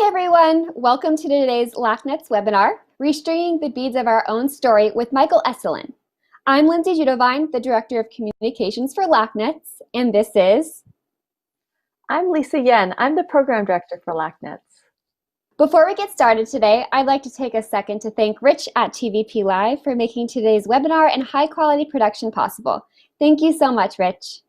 Hi everyone! Welcome to today's LACNETS webinar, Restringing the Beads of Our Own Story with Michael Eselun. I'm Lindsay Judovine, the Director of Communications for LACNETS, and this is... I'm Lisa Yen. I'm the Program Director for LACNETS. Before we get started today, I'd like to take a second to thank Rich at TVP Live for making today's webinar and high-quality production possible. Thank you so much, Rich.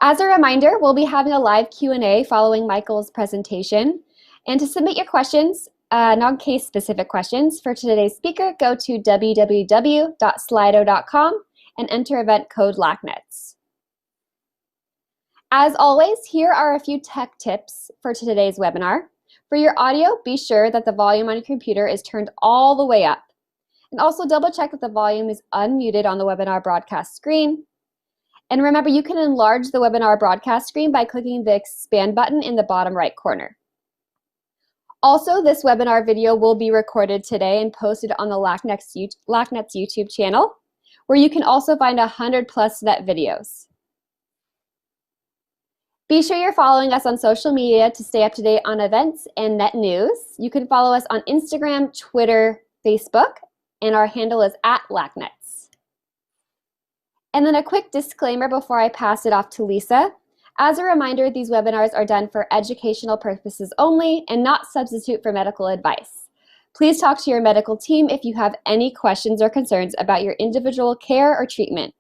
As a reminder, we'll be having a live Q&A following Michael's presentation. And to submit your questions, non-case specific questions for today's speaker, go to www.slido.com and enter event code LACNETS. As always, here are a few tech tips for today's webinar. For your audio, be sure that the volume on your computer is turned all the way up. And also double check that the volume is unmuted on the webinar broadcast screen. And remember, you can enlarge the webinar broadcast screen by clicking the expand button in the bottom right corner. Also, this webinar video will be recorded today and posted on the LACNETS YouTube channel, where you can also find 100+ net videos. Be sure you're following us on social media to stay up to date on events and net news. You can follow us on Instagram, Twitter, Facebook, and our handle is @LACNETS. And then a quick disclaimer before I pass it off to Lisa. As a reminder, these webinars are done for educational purposes only and not substitute for medical advice. Please talk to your medical team if you have any questions or concerns about your individual care or treatment.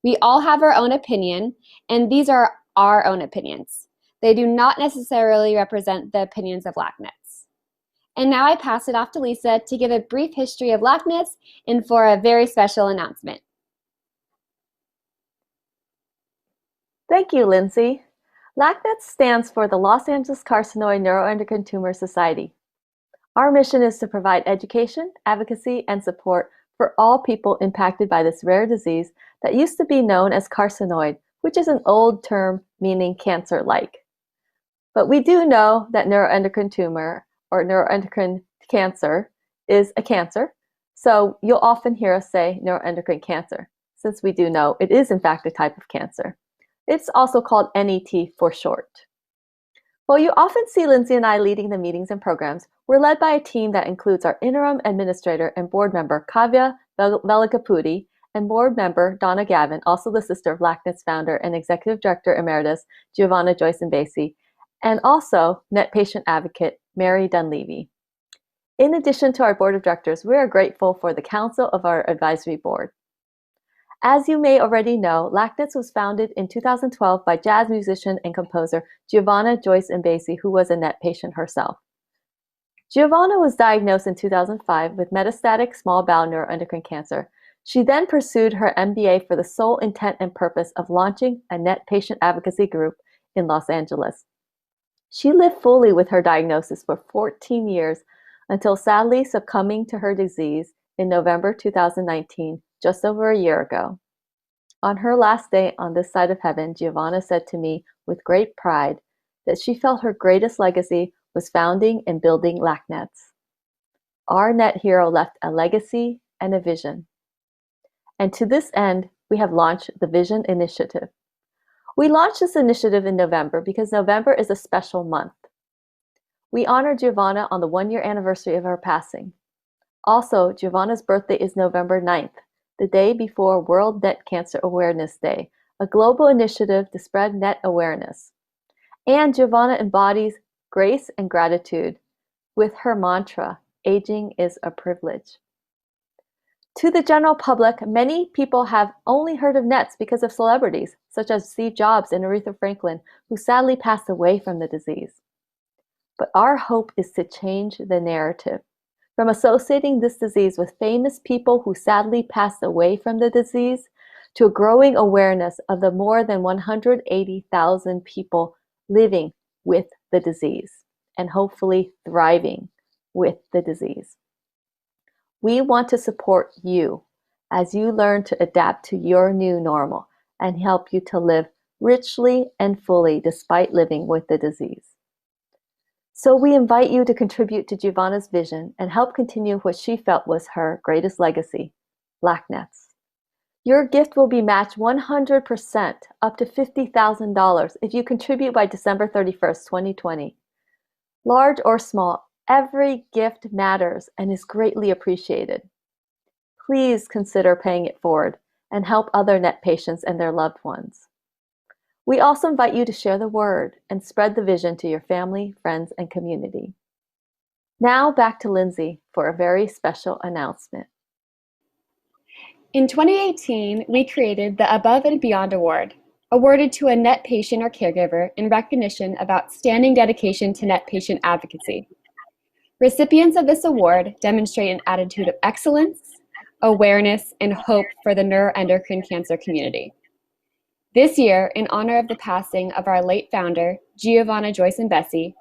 We all have our own opinion, and these are our own opinions. They do not necessarily represent the opinions of LACNETS. And now I pass it off to Lisa to give a brief history of LACNETS and for a very special announcement. Thank you, Lindsay. LACNETS stands for the Los Angeles Carcinoid Neuroendocrine Tumor Society. Our mission is to provide education, advocacy, and support for all people impacted by this rare disease that used to be known as carcinoid, which is an old term meaning cancer-like. But we do know that neuroendocrine tumor or neuroendocrine cancer is a cancer, so you'll often hear us say neuroendocrine cancer, since we do know it is in fact a type of cancer. It's also called NET for short. While you often see Lindsay and I leading the meetings and programs, we're led by a team that includes our interim administrator and board member, Kavya Velikapudi, and board member, Donna Gavin, also the sister of LACNETS founder and executive director emeritus, Giovanna Joyce Mbesi, and also net patient advocate, Mary Dunleavy. In addition to our board of directors, we are grateful for the counsel of our advisory board. As you may already know, LACNETS was founded in 2012 by jazz musician and composer Giovanna Joyce Mbesi, who was a NET patient herself. Giovanna was diagnosed in 2005 with metastatic small bowel neuroendocrine cancer. She then pursued her MBA for the sole intent and purpose of launching a NET patient advocacy group in Los Angeles. She lived fully with her diagnosis for 14 years until sadly succumbing to her disease in November 2019, just over a year ago. On her last day on this side of heaven, Giovanna said to me with great pride that she felt her greatest legacy was founding and building LACNETS. Our NET hero left a legacy and a vision. And to this end, we have launched the Vision Initiative. We launched this initiative in November because November is a special month. We honor Giovanna on the 1-year anniversary of her passing. Also, Giovanna's birthday is November 9th, the day before World NET Cancer Awareness Day, a global initiative to spread NET awareness. And Giovanna embodies grace and gratitude with her mantra, aging is a privilege. To the general public, many people have only heard of NETs because of celebrities, such as Steve Jobs and Aretha Franklin, who sadly passed away from the disease. But our hope is to change the narrative, from associating this disease with famous people who sadly passed away from the disease, to a growing awareness of the more than 180,000 people living with the disease, and hopefully thriving with the disease. We want to support you as you learn to adapt to your new normal and help you to live richly and fully despite living with the disease. So we invite you to contribute to Giovanna's vision and help continue what she felt was her greatest legacy, LACNETS. Your gift will be matched 100% up to $50,000 if you contribute by December 31st, 2020. Large or small, every gift matters and is greatly appreciated. Please consider paying it forward and help other NET patients and their loved ones. We also invite you to share the word and spread the vision to your family, friends, and community. Now back to Lindsay for a very special announcement. In 2018, we created the Above and Beyond Award, awarded to a NET patient or caregiver in recognition of outstanding dedication to NET patient advocacy. Recipients of this award demonstrate an attitude of excellence, awareness, and hope for the neuroendocrine cancer community. This year, in honor of the passing of our late founder, Giovanna Joyce and Bessie,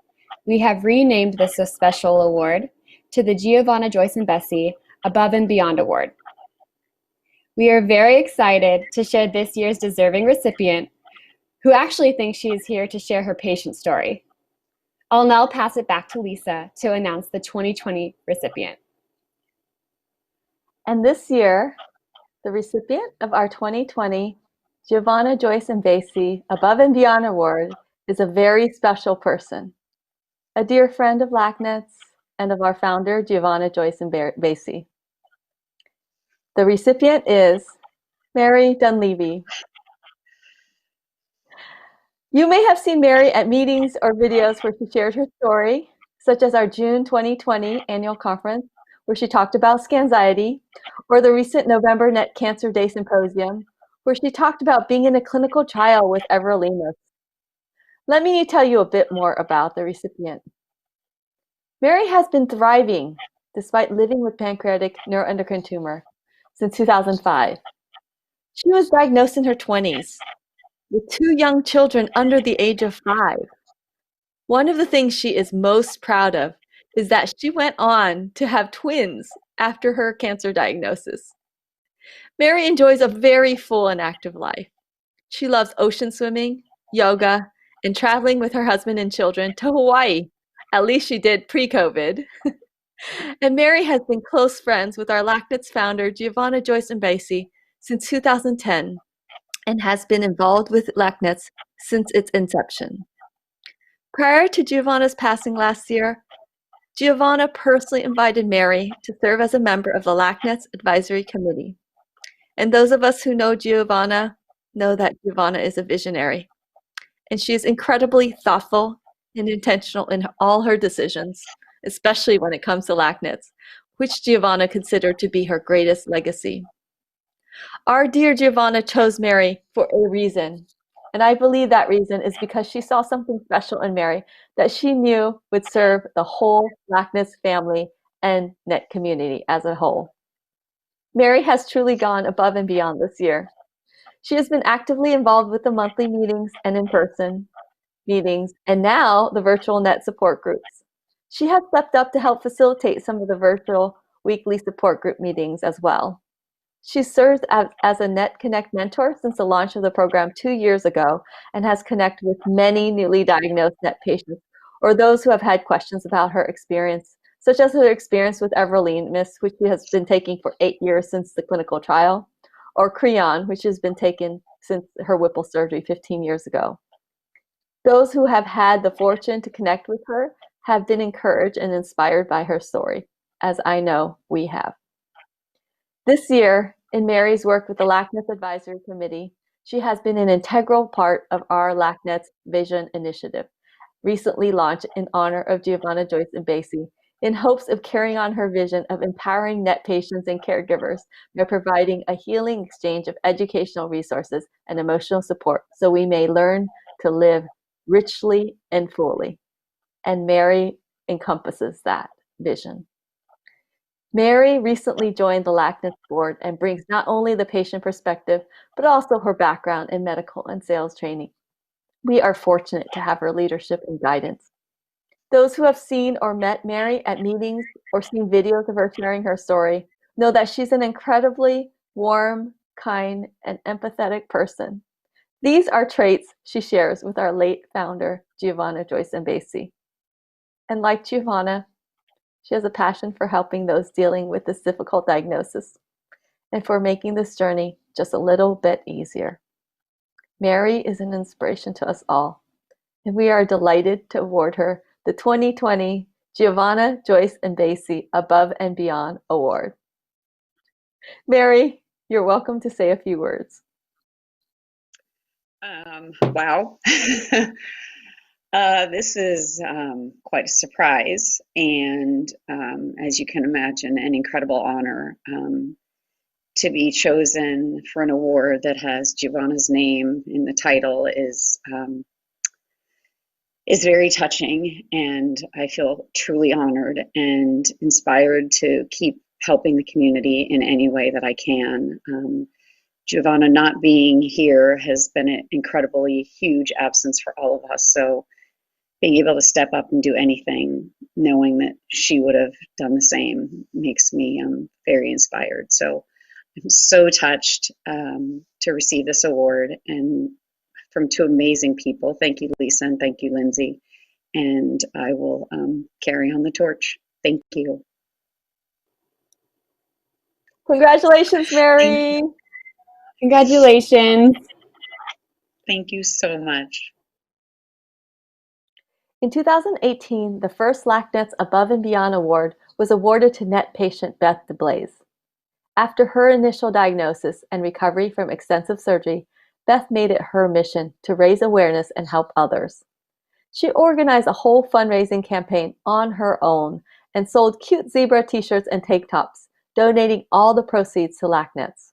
we have renamed this special award to the Giovanna Joyce and Bessie Above and Beyond Award. We are very excited to share this year's deserving recipient, who actually thinks she is here to share her patient story. I'll now pass it back to Lisa to announce the 2020 recipient. And this year, the recipient of our 2020 Giovanna Joyce and Bessie Above and Beyond Award is a very special person, a dear friend of LACNETS and of our founder, Giovanna Joyce and Bessie. The recipient is Mary Dunleavy. You may have seen Mary at meetings or videos where she shared her story, such as our June 2020 annual conference, where she talked about scanxiety, or the recent November NET Cancer Day Symposium, where she talked about being in a clinical trial with everolimus. Let me tell you a bit more about the recipient. Mary has been thriving despite living with pancreatic neuroendocrine tumor since 2005. She was diagnosed in her 20s with 2 young children under the age of 5. One of the things she is most proud of is that she went on to have twins after her cancer diagnosis. Mary enjoys a very full and active life. She loves ocean swimming, yoga, and traveling with her husband and children to Hawaii. At least she did pre-COVID. And Mary has been close friends with our LACNETS founder, Giovanna Joyce and Bessie, since 2010, and has been involved with LACNETS since its inception. Prior to Giovanna's passing last year, Giovanna personally invited Mary to serve as a member of the LACNETS Advisory Committee. And those of us who know Giovanna know that Giovanna is a visionary, and she is incredibly thoughtful and intentional in all her decisions, especially when it comes to LACNETS, which Giovanna considered to be her greatest legacy. Our dear Giovanna chose Mary for a reason, and I believe that reason is because she saw something special in Mary that she knew would serve the whole LACNETS family and NET community as a whole. Mary has truly gone above and beyond this year. She has been actively involved with the monthly meetings and in-person meetings, and now the virtual NET support groups. She has stepped up to help facilitate some of the virtual weekly support group meetings as well. She serves as a NET Connect mentor since the launch of the program 2 years ago and has connected with many newly diagnosed NET patients or those who have had questions about her experience, such as her experience with everolimus, which she has been taking for 8 years since the clinical trial, or Creon, which has been taken since her Whipple surgery 15 years ago. Those who have had the fortune to connect with her have been encouraged and inspired by her story, as I know we have. This year, in Mary's work with the LACNETS Advisory Committee, she has been an integral part of our LACNETS Vision Initiative, recently launched in honor of Giovanna Joyce and Bessie, in hopes of carrying on her vision of empowering NET patients and caregivers by providing a healing exchange of educational resources and emotional support so we may learn to live richly and fully. And Mary encompasses that vision. Mary recently joined the LACNETS board and brings not only the patient perspective, but also her background in medical and sales training. We are fortunate to have her leadership and guidance. Those who have seen or met Mary at meetings or seen videos of her sharing her story know that she's an incredibly warm, kind, and empathetic person. These are traits she shares with our late founder, Giovanna Joyce and Bessie. And like Giovanna, she has a passion for helping those dealing with this difficult diagnosis and for making this journey just a little bit easier. Mary is an inspiration to us all, and we are delighted to award her the 2020 Giovanna, Joyce, and Basie Above and Beyond Award. Mary, you're welcome to say a few words. Wow. This is quite a surprise, and as you can imagine, an incredible honor to be chosen for an award that has Giovanna's name in the title is very touching, and I feel truly honored and inspired to keep helping the community in any way that I can. Giovanna not being here has been an incredibly huge absence for all of us. So being able to step up and do anything, knowing that she would have done the same, makes me very inspired. So I'm so touched to receive this award, and from two amazing people. Thank you, Lisa, and thank you, Lindsay. And I will carry on the torch. Thank you. Congratulations, Mary. Congratulations. Thank you so much. In 2018, the first LACNETS Above and Beyond Award was awarded to NET patient Beth DeBlaise. After her initial diagnosis and recovery from extensive surgery, Beth made it her mission to raise awareness and help others. She organized a whole fundraising campaign on her own and sold cute zebra t-shirts and tank tops, donating all the proceeds to LACNETS.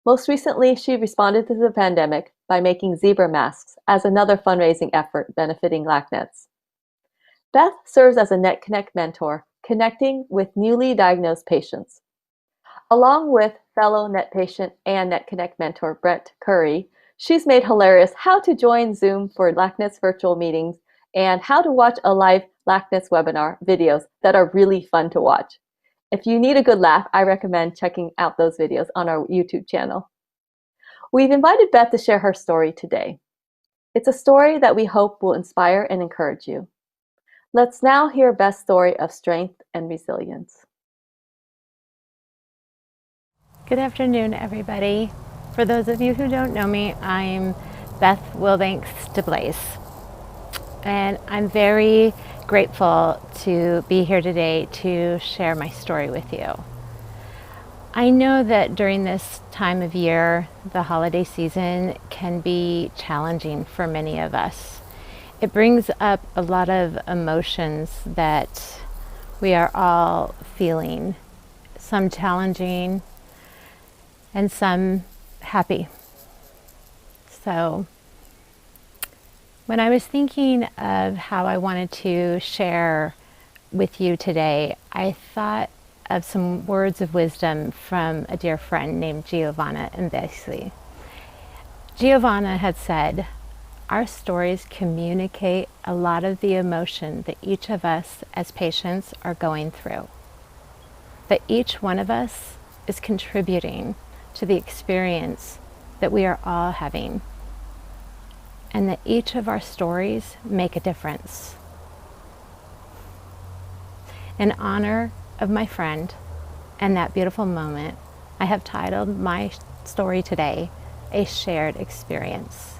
Most recently, she responded to the pandemic by making zebra masks as another fundraising effort benefiting LACNETS. Beth serves as a NetConnect mentor, connecting with newly diagnosed patients. Along with fellow NET patient and NetConnect mentor Brent Curry, she's made hilarious how to join Zoom for LACNETS virtual meetings and how to watch a live LACNETS webinar videos that are really fun to watch. If you need a good laugh, I recommend checking out those videos on our YouTube channel. We've invited Beth to share her story today. It's a story that we hope will inspire and encourage you. Let's now hear Beth's story of strength and resilience. Good afternoon, everybody. For those of you who don't know me, I'm Beth Wilbanks DeBlaise, and I'm very grateful to be here today to share my story with you. I know that during this time of year, the holiday season can be challenging for many of us. It brings up a lot of emotions that we are all feeling, some challenging and some happy. So when I was thinking of how I wanted to share with you today, I thought of some words of wisdom from a dear friend named Giovanna and Basie. Giovanna had said, our stories communicate a lot of the emotion that each of us as patients are going through. That each one of us is contributing to the experience that we are all having, and that each of our stories make a difference. In honor of my friend and that beautiful moment, I have titled my story today, A Shared Experience.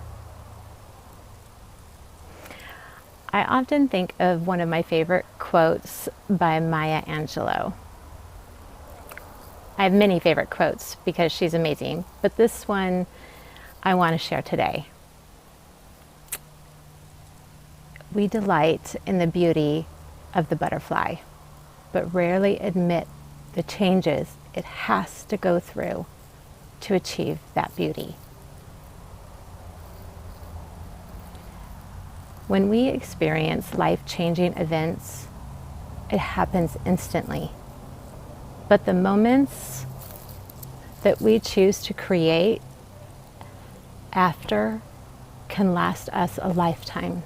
I often think of one of my favorite quotes by Maya Angelou. I have many favorite quotes because she's amazing, but this one I want to share today. We delight in the beauty of the butterfly, but rarely admit the changes it has to go through to achieve that beauty. When we experience life-changing events, it happens instantly. But the moments that we choose to create after can last us a lifetime.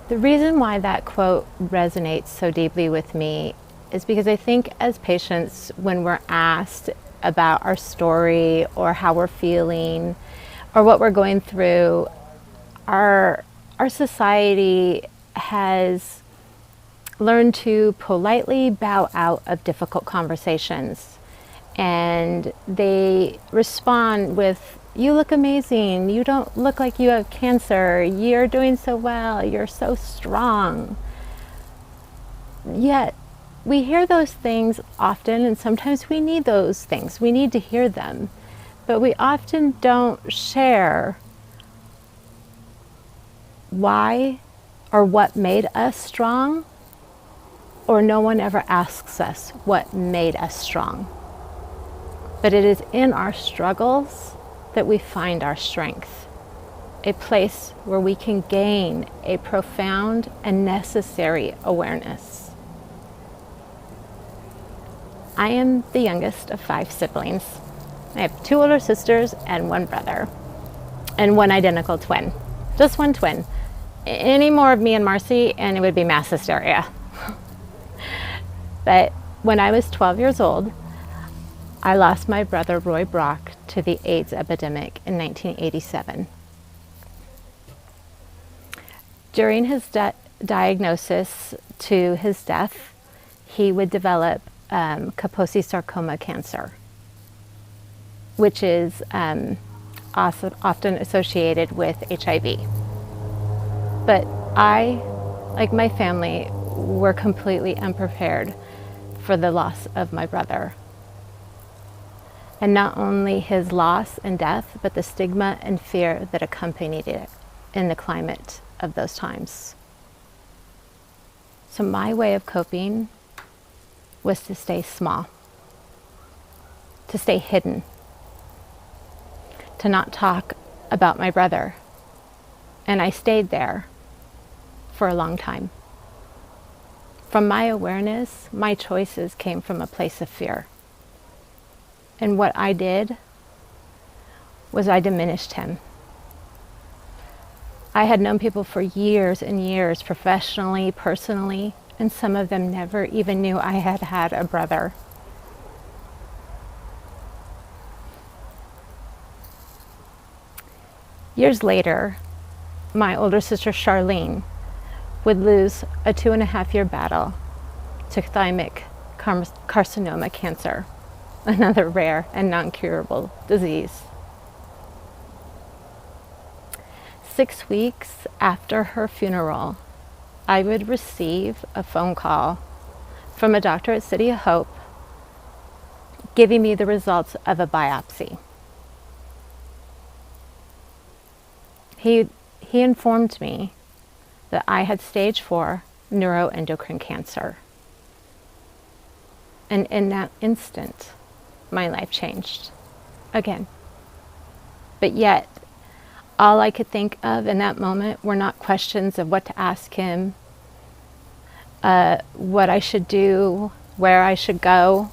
The reason why that quote resonates so deeply with me is because I think as patients, when we're asked about our story or how we're feeling or what we're going through, our society has learned to politely bow out of difficult conversations, and they respond with You look amazing. You don't look like you have cancer. You're doing so well. You're so strong. Yet, we hear those things often, and sometimes we need those things. We need to hear them. But we often don't share why or what made us strong, or no one ever asks us what made us strong. But it is in our struggles that we find our strength, a place where we can gain a profound and necessary awareness. I am the youngest of 5 siblings. I have 2 older sisters and 1 brother, and 1 identical twin. Just 1 twin. Any more of me and Marcy, and it would be mass hysteria. But when I was 12 years old, I lost my brother Roy Brock to the AIDS epidemic in 1987. During his diagnosis to his death, he would develop Kaposi sarcoma cancer, which is also often associated with HIV. But I, like my family, were completely unprepared for the loss of my brother. And not only his loss and death, but the stigma and fear that accompanied it in the climate of those times. So my way of coping was to stay small, to stay hidden, to not talk about my brother. And I stayed there for a long time. From my awareness, my choices came from a place of fear. And what I did was I diminished him. I had known people for years and years, professionally, personally, and some of them never even knew I had had a brother. Years later, my older sister Charlene would lose a 2.5-year battle to thymic carcinoma cancer, another rare and non-curable disease. 6 weeks after her funeral, I would receive a phone call from a doctor at City of Hope giving me the results of a biopsy. He informed me that I had stage 4 neuroendocrine cancer. And in that instant, my life changed again. But yet, all I could think of in that moment were not questions of what to ask him, what I should do, where I should go.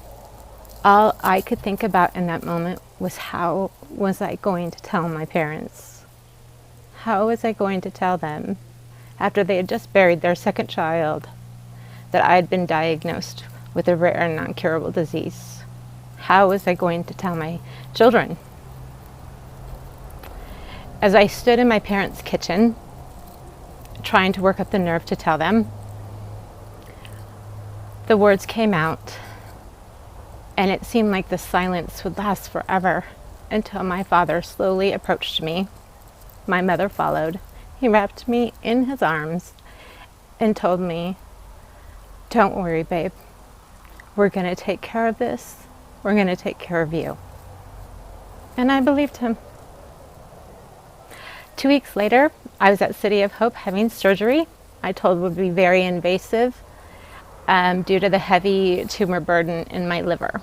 All I could think about in that moment was, how was I going to tell my parents? How was I going to tell them, after they had just buried their 2nd child, that I had been diagnosed with a rare and non-curable disease? How was I going to tell my children? As I stood in my parents' kitchen, trying to work up the nerve to tell them, the words came out, and it seemed like the silence would last forever until my father slowly approached me. My mother followed. He wrapped me in his arms and told me, "Don't worry, babe. We're going to take care of this. We're going to take care of you." And I believed him. 2 weeks later, I was at City of Hope having surgery. I told would be very invasive due to the heavy tumor burden in my liver.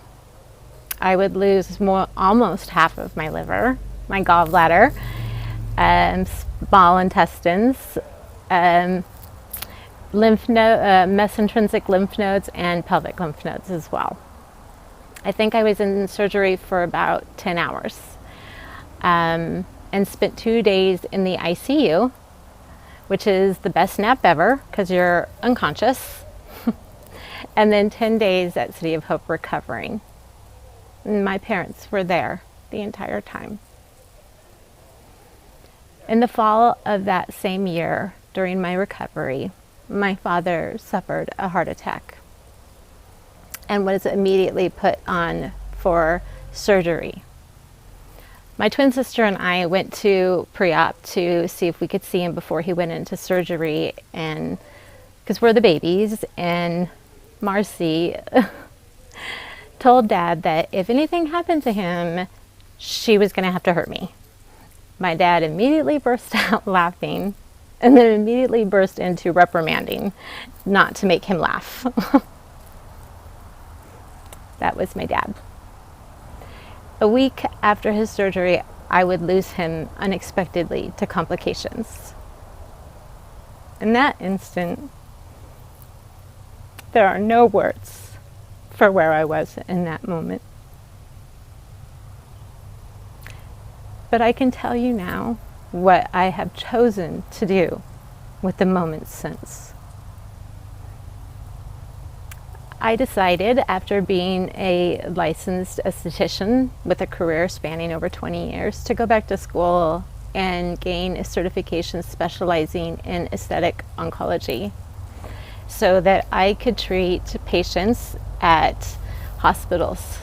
I would lose almost half of my liver, my gallbladder, small intestines, mesentrinsic lymph nodes, and pelvic lymph nodes as well. I think I was in surgery for about 10 hours and spent 2 days in the ICU, which is the best nap ever because you're unconscious, and then 10 days at City of Hope recovering. And my parents were there the entire time. In the fall of that same year, during my recovery, my father suffered a heart attack and was immediately put on for surgery. My twin sister and I went to pre-op to see if we could see him before he went into surgery, and because we're the babies, and Marcy told Dad that if anything happened to him, she was going to have to hurt me. My dad immediately burst out laughing and then immediately burst into reprimanding not to make him laugh. That was my dad. A week after his surgery, I would lose him unexpectedly to complications. In that instant, there are no words for where I was in that moment. But I can tell you now what I have chosen to do with the moments since. I decided, after being a licensed esthetician with a career spanning over 20 years, to go back to school and gain a certification specializing in aesthetic oncology so that I could treat patients at hospitals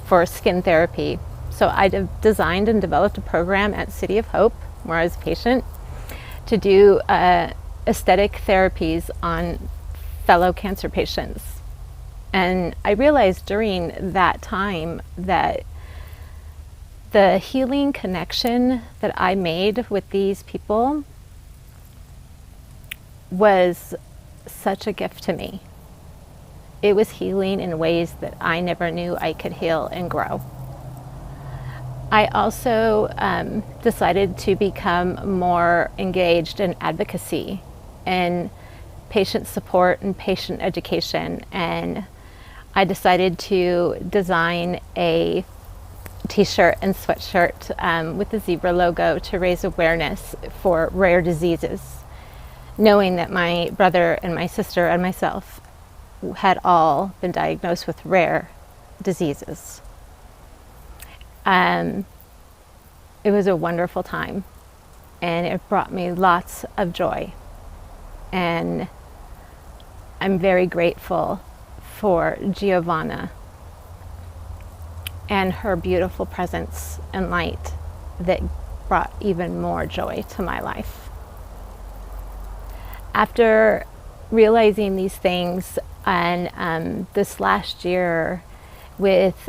for skin therapy. So I designed and developed a program at City of Hope, where I was a patient, to do aesthetic therapies on fellow cancer patients. And I realized during that time that the healing connection that I made with these people was such a gift to me. It was healing in ways that I never knew I could heal and grow. I also decided to become more engaged in advocacy and patient support and patient education, and I decided to design a t-shirt and sweatshirt with the zebra logo to raise awareness for rare diseases, knowing that my brother and my sister and myself had all been diagnosed with rare diseases. It was a wonderful time, and it brought me lots of joy, and I'm very grateful for Giovanna and her beautiful presence and light that brought even more joy to my life. After realizing these things, and this last year, with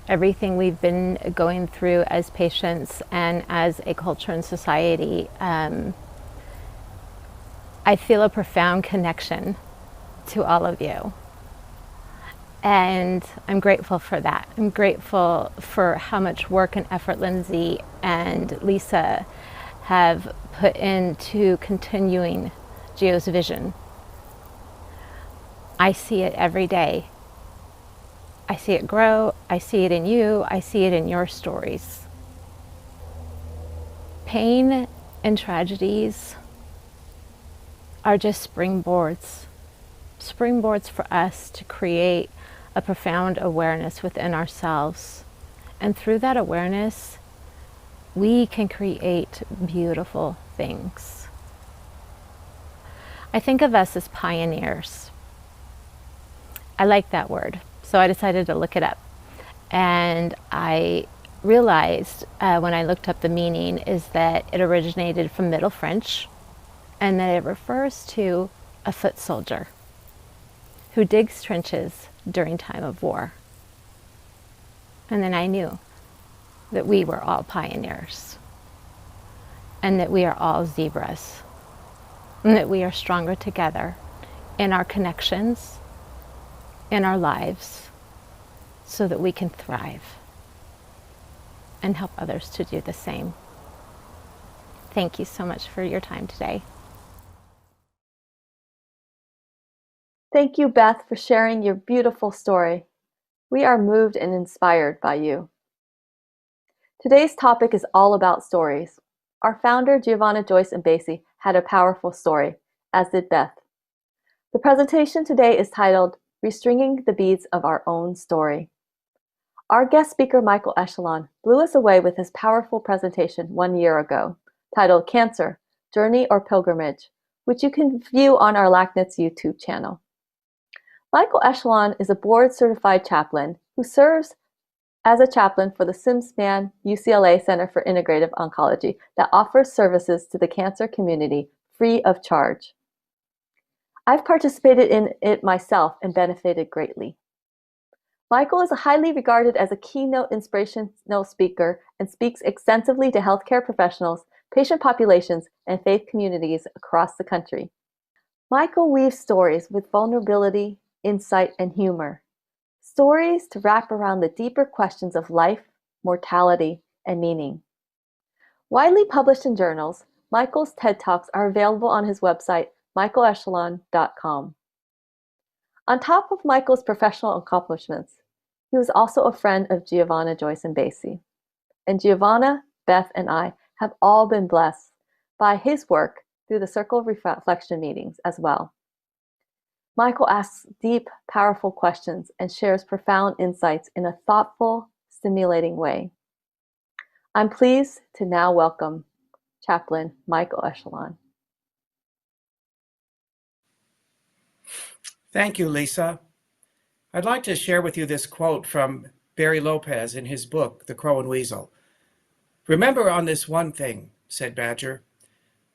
everything we've been going through as patients and as a culture and society, I feel a profound connection to all of you. And I'm grateful for that. I'm grateful for how much work and effort Lindsay and Lisa have put into continuing Gio's vision. I see it every day. I see it grow. I see it in you. I see it in your stories. Pain and tragedies are just springboards for us to create a profound awareness within ourselves. And through that awareness, we can create beautiful things. I think of us as pioneers. I like that word, so I decided to look it up. And I realized when I looked up the meaning is that it originated from Middle French, and that it refers to a foot soldier who digs trenches during time of war. And then I knew that we were all pioneers, and that we are all zebras, and that we are stronger together in our connections, in our lives, so that we can thrive and help others to do the same. Thank you so much for your time today. Thank you, Beth, for sharing your beautiful story. We are moved and inspired by you. Today's topic is all about stories. Our founder, Giovanna Joyce Mbesi, had a powerful story, as did Beth. The presentation today is titled, Restringing the Beads of Our Own Story. Our guest speaker, Michael Eselun, blew us away with his powerful presentation 1 year ago, titled Cancer, Journey or Pilgrimage, which you can view on our LACNETS YouTube channel. Michael Eselun is a board-certified chaplain who serves as a chaplain for the Simspan UCLA Center for Integrative Oncology that offers services to the cancer community free of charge. I've participated in it myself and benefited greatly. Michael is highly regarded as a keynote inspirational speaker and speaks extensively to healthcare professionals, patient populations, and faith communities across the country. Michael weaves stories with vulnerability, insight, and humor. Stories to wrap around the deeper questions of life, mortality, and meaning. Widely published in journals, Michael's TED Talks are available on his website, michaeleselun.com. On top of Michael's professional accomplishments, he was also a friend of Giovanna, Joyce, and Basie. And Giovanna, Beth, and I have all been blessed by his work through the Circle of Reflection meetings as well. Michael asks deep, powerful questions and shares profound insights in a thoughtful, stimulating way. I'm pleased to now welcome Chaplain Michael Eselun. Thank you, Lisa. I'd like to share with you this quote from Barry Lopez in his book, The Crow and Weasel. "Remember on this one thing," said Badger,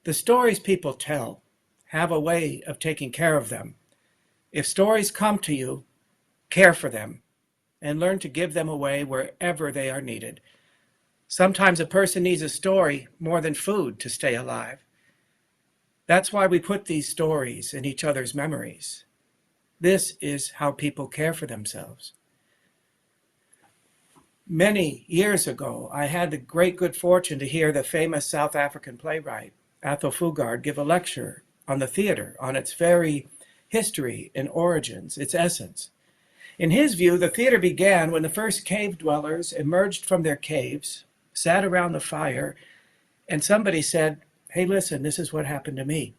"the stories people tell have a way of taking care of them. If stories come to you, care for them and learn to give them away wherever they are needed. Sometimes a person needs a story more than food to stay alive. That's why we put these stories in each other's memories. This is how people care for themselves." Many years ago, I had the great good fortune to hear the famous South African playwright, Athol Fugard, give a lecture on the theater, on its very history and origins, its essence. In his view, the theater began when the first cave dwellers emerged from their caves, sat around the fire, and somebody said, "Hey, listen, this is what happened to me."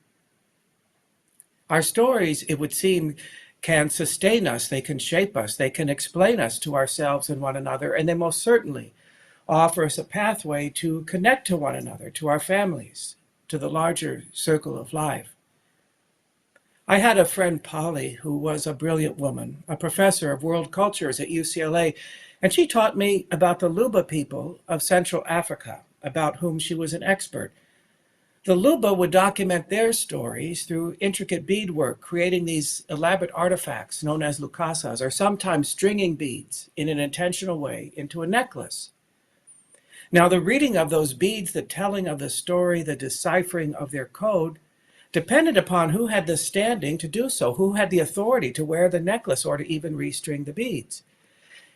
Our stories, it would seem, can sustain us, they can shape us, they can explain us to ourselves and one another, and they most certainly offer us a pathway to connect to one another, to our families, to the larger circle of life. I had a friend, Polly, who was a brilliant woman, a professor of world cultures at UCLA, and she taught me about the Luba people of Central Africa, about whom she was an expert. The Luba would document their stories through intricate beadwork, creating these elaborate artifacts known as lukasas, or sometimes stringing beads in an intentional way into a necklace. Now, the reading of those beads, the telling of the story, the deciphering of their code, depended upon who had the standing to do so, who had the authority to wear the necklace or to even restring the beads.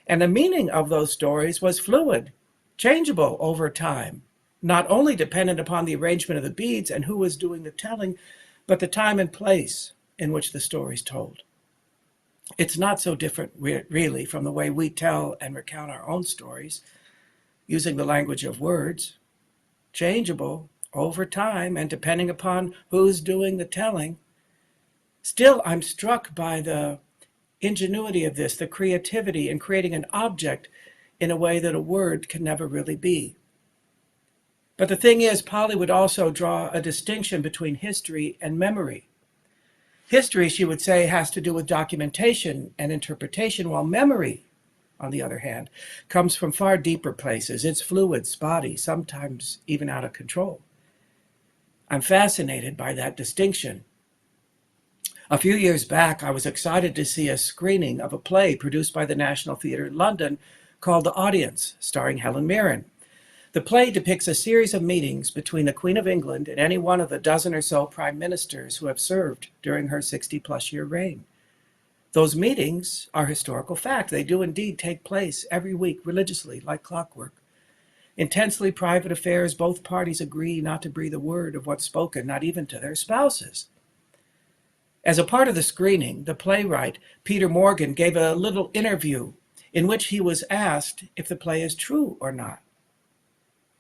And the meaning of those stories was fluid, changeable over time, not only dependent upon the arrangement of the beads and who was doing the telling, but the time and place in which the story's told. It's not so different, really, from the way we tell and recount our own stories, using the language of words, changeable over time and depending upon who's doing the telling. Still, I'm struck by the ingenuity of this, the creativity in creating an object in a way that a word can never really be. But the thing is, Polly would also draw a distinction between history and memory. History, she would say, has to do with documentation and interpretation, while memory, on the other hand, comes from far deeper places. It's fluid, spotty, sometimes even out of control. I'm fascinated by that distinction. A few years back, I was excited to see a screening of a play produced by the National Theatre in London called The Audience, starring Helen Mirren. The play depicts a series of meetings between the Queen of England and any one of the dozen or so prime ministers who have served during her 60-plus-year reign. Those meetings are historical fact. They do indeed take place every week religiously, like clockwork. Intensely private affairs, both parties agree not to breathe a word of what's spoken, not even to their spouses. As a part of the screening, the playwright Peter Morgan gave a little interview in which he was asked if the play is true or not.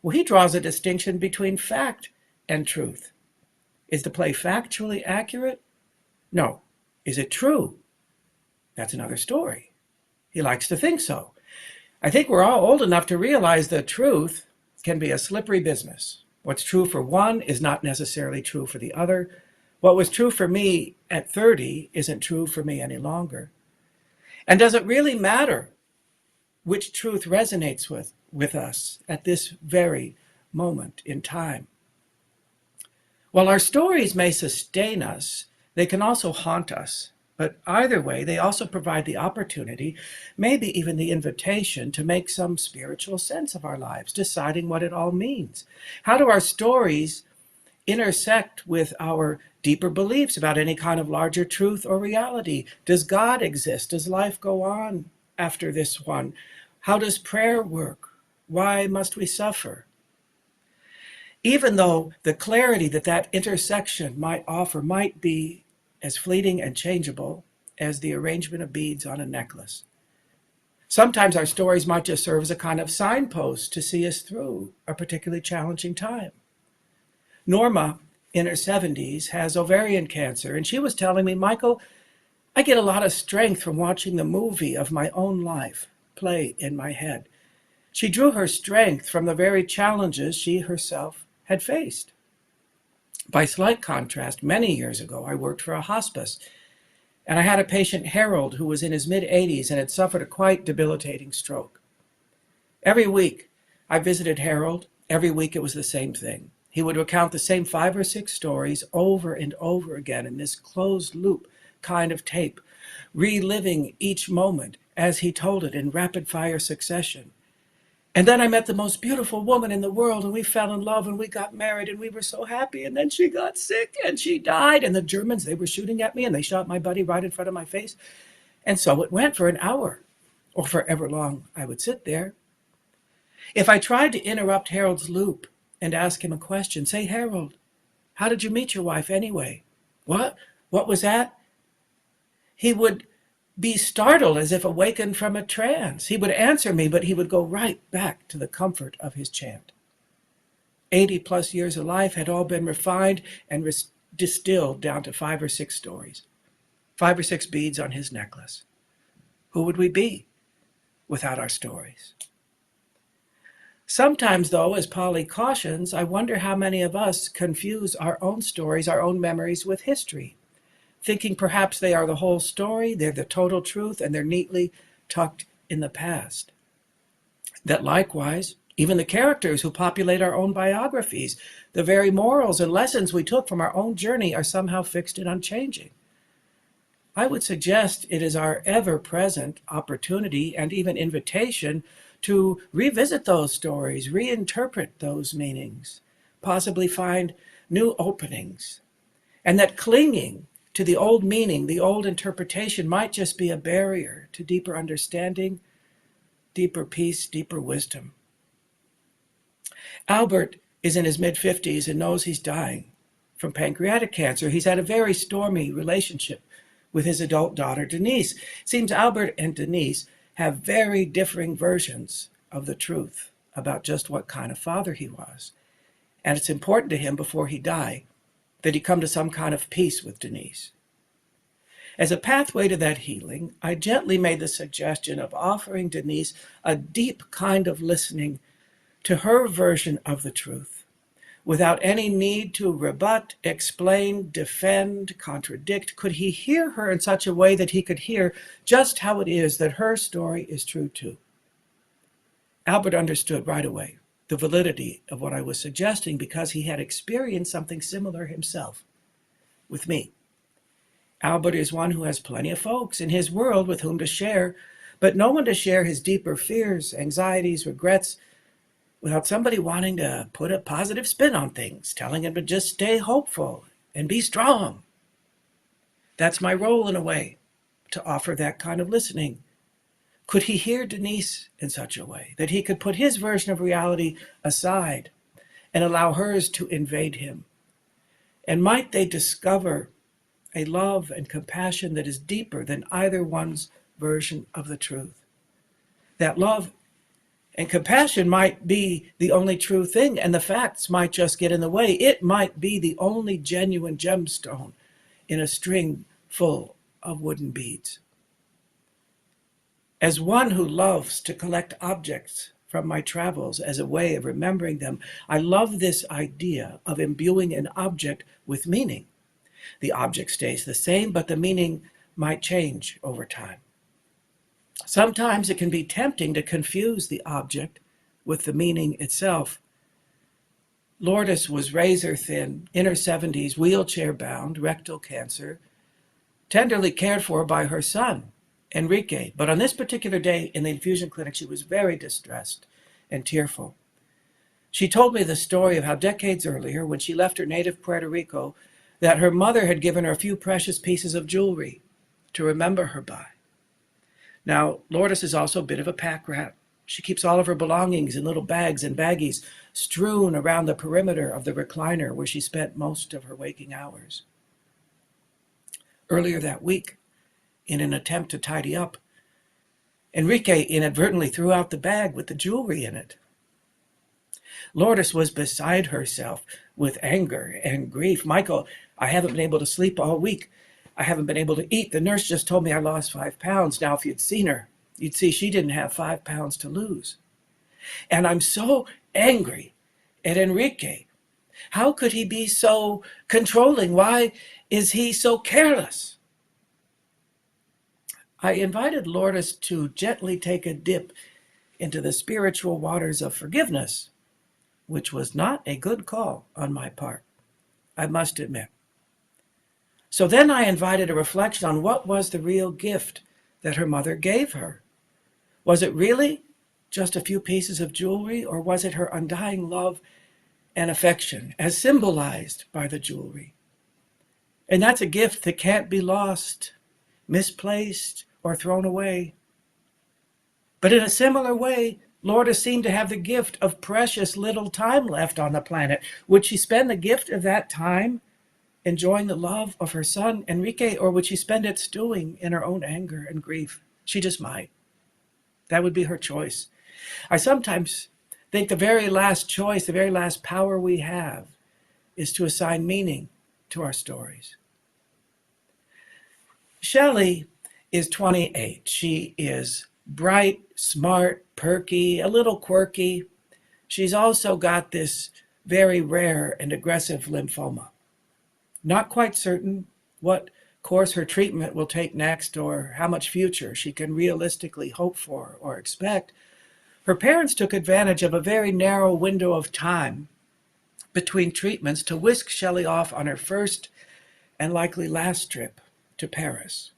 Well, he draws a distinction between fact and truth. Is the play factually accurate? No. Is it true? That's another story. He likes to think so. I think we're all old enough to realize that truth can be a slippery business. What's true for one is not necessarily true for the other. What was true for me at 30 isn't true for me any longer. And does it really matter which truth resonates with us at this very moment in time. While our stories may sustain us, they can also haunt us. But either way, they also provide the opportunity, maybe even the invitation, to make some spiritual sense of our lives, deciding what it all means. How do our stories intersect with our deeper beliefs about any kind of larger truth or reality? Does God exist? Does life go on after this one? How does prayer work? Why must we suffer? Even though the clarity that intersection might offer might be as fleeting and changeable as the arrangement of beads on a necklace. Sometimes our stories might just serve as a kind of signpost to see us through a particularly challenging time. Norma, in her 70s, has ovarian cancer, and she was telling me, Michael, I get a lot of strength from watching the movie of my own life play in my head. She drew her strength from the very challenges she herself had faced. By slight contrast, many years ago, I worked for a hospice, and I had a patient, Harold, who was in his mid-80s and had suffered a quite debilitating stroke. Every week, I visited Harold. Every week, it was the same thing. He would recount the same 5 or 6 stories over and over again in this closed-loop kind of tape, reliving each moment as he told it in rapid-fire succession. And then I met the most beautiful woman in the world, and we fell in love, and we got married, and we were so happy. And then she got sick, and she died. And the Germans, they were shooting at me, and they shot my buddy right in front of my face. And so it went for an hour, or for ever long I would sit there. If I tried to interrupt Harold's loop and ask him a question, say, Harold, how did you meet your wife anyway? What? What was that? He would be startled as if awakened from a trance. He would answer me, but he would go right back to the comfort of his chant. 80 plus years of life had all been refined and distilled down to 5 or 6 stories, 5 or 6 beads on his necklace. Who would we be without our stories? Sometimes, though, as Polly cautions, I wonder how many of us confuse our own stories, our own memories with history, thinking perhaps they are the whole story, they're the total truth, and they're neatly tucked in the past. That likewise, even the characters who populate our own biographies, the very morals and lessons we took from our own journey are somehow fixed and unchanging. I would suggest it is our ever-present opportunity and even invitation to revisit those stories, reinterpret those meanings, possibly find new openings, and that clinging to the old meaning, the old interpretation might just be a barrier to deeper understanding, deeper peace, deeper wisdom. Albert is in his mid-50s and knows he's dying from pancreatic cancer. He's had a very stormy relationship with his adult daughter, Denise. It seems Albert and Denise have very differing versions of the truth about just what kind of father he was. And it's important to him before he died that he come to some kind of peace with Denise. As a pathway to that healing, I gently made the suggestion of offering Denise a deep kind of listening to her version of the truth, without any need to rebut, explain, defend, contradict. Could he hear her in such a way that he could hear just how it is that her story is true too? Albert understood right away the validity of what I was suggesting because he had experienced something similar himself with me. Albert is one who has plenty of folks in his world with whom to share, but no one to share his deeper fears, anxieties, regrets, without somebody wanting to put a positive spin on things, telling him to just stay hopeful and be strong. That's my role in a way, to offer that kind of listening. Could he hear Denise in such a way that he could put his version of reality aside and allow hers to invade him? And might they discover a love and compassion that is deeper than either one's version of the truth? That love and compassion might be the only true thing, and the facts might just get in the way. It might be the only genuine gemstone in a string full of wooden beads. As one who loves to collect objects from my travels as a way of remembering them, I love this idea of imbuing an object with meaning. The object stays the same, but the meaning might change over time. Sometimes it can be tempting to confuse the object with the meaning itself. Lourdes was razor thin, in her 70s, wheelchair bound, rectal cancer, tenderly cared for by her son, Enrique. But on this particular day in the infusion clinic, she was very distressed and tearful. She told me the story of how decades earlier, when she left her native Puerto Rico, that her mother had given her a few precious pieces of jewelry to remember her by. Now, Lourdes is also a bit of a pack rat. She keeps all of her belongings in little bags and baggies strewn around the perimeter of the recliner where she spent most of her waking hours. Earlier that week, in an attempt to tidy up, Enrique inadvertently threw out the bag with the jewelry in it. Lourdes was beside herself with anger and grief. "Michael, I haven't been able to sleep all week. I haven't been able to eat. The nurse just told me I lost 5 pounds. Now, if you'd seen her, you'd see she didn't have 5 pounds to lose. And I'm so angry at Enrique. How could he be so controlling? Why is he so careless?" I invited Lourdes to gently take a dip into the spiritual waters of forgiveness, which was not a good call on my part, I must admit. So then I invited a reflection on what was the real gift that her mother gave her. Was it really just a few pieces of jewelry, or was it her undying love and affection, as symbolized by the jewelry? And that's a gift that can't be lost, misplaced, or thrown away. But in a similar way, Lourdes seemed to have the gift of precious little time left on the planet. Would she spend the gift of that time enjoying the love of her son, Enrique, or would she spend it stewing in her own anger and grief? She just might. That would be her choice. I sometimes think the very last choice, the very last power we have is to assign meaning to our stories. Shelley is 28. She is bright, smart, perky, a little quirky. She's also got this very rare and aggressive lymphoma. Not quite certain what course her treatment will take next or how much future she can realistically hope for or expect. Her parents took advantage of a very narrow window of time between treatments to whisk Shelley off on her first and likely last trip to Paris.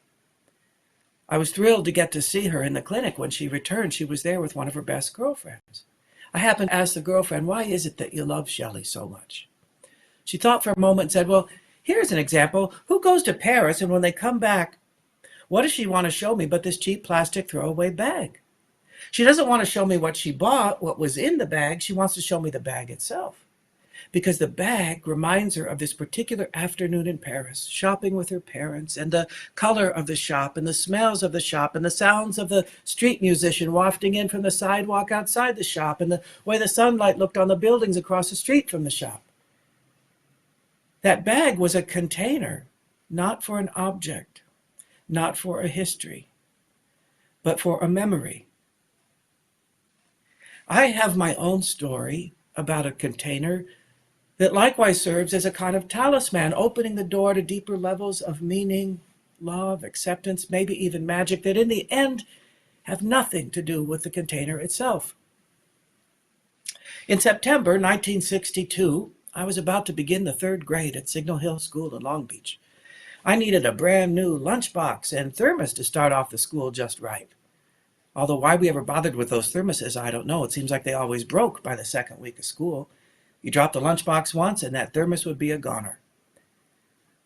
I was thrilled to get to see her in the clinic when she returned. She was there with one of her best girlfriends. I happened to ask the girlfriend, "Why is it that you love Shelley so much?" She thought for a moment and said, "Well, here's an example. Who goes to Paris and when they come back, what does she want to show me but this cheap plastic throwaway bag? She doesn't want to show me what she bought, what was in the bag. She wants to show me the bag itself. Because the bag reminds her of this particular afternoon in Paris, shopping with her parents, and the color of the shop, and the smells of the shop, and the sounds of the street musician wafting in from the sidewalk outside the shop, and the way the sunlight looked on the buildings across the street from the shop." That bag was a container, not for an object, not for a history, but for a memory. I have my own story about a container that likewise serves as a kind of talisman, opening the door to deeper levels of meaning, love, acceptance, maybe even magic, that in the end have nothing to do with the container itself. In September 1962, I was about to begin the 3rd grade at Signal Hill School in Long Beach. I needed a brand new lunchbox and thermos to start off the school just right. Although why we ever bothered with those thermoses, I don't know. It seems like they always broke by the 2nd week of school. You dropped the lunchbox once and that thermos would be a goner.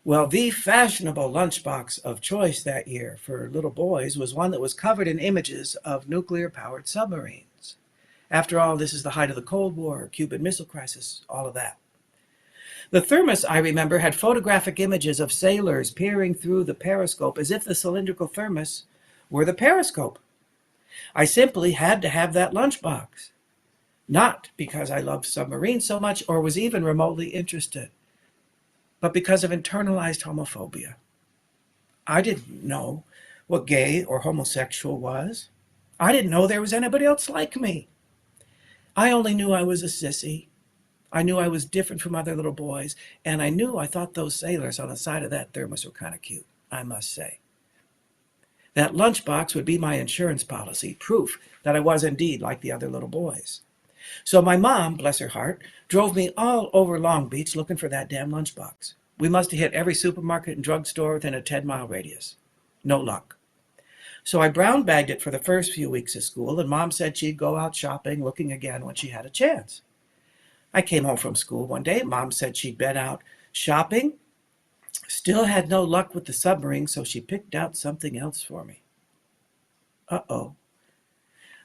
Well, the fashionable lunchbox of choice that year for little boys was one that was covered in images of nuclear-powered submarines. After all, this is the height of the Cold War, Cuban Missile Crisis, all of that. The thermos, I remember, had photographic images of sailors peering through the periscope as if the cylindrical thermos were the periscope. I simply had to have that lunchbox. Not because I loved submarines so much or was even remotely interested, but because of internalized homophobia. I didn't know what gay or homosexual was. I didn't know there was anybody else like me. I only knew I was a sissy. I knew I was different from other little boys, and I thought those sailors on the side of that thermos were kind of cute, I must say. That lunchbox would be my insurance policy, proof that I was indeed like the other little boys. So my mom, bless her heart, drove me all over Long Beach looking for that damn lunchbox. We must have hit every supermarket and drugstore within a 10-mile radius. No luck. So I brown bagged it for the first few weeks of school, and Mom said she'd go out shopping, looking again when she had a chance. I came home from school one day. Mom said she'd been out shopping. Still had no luck with the submarine, so she picked out something else for me. Uh-oh.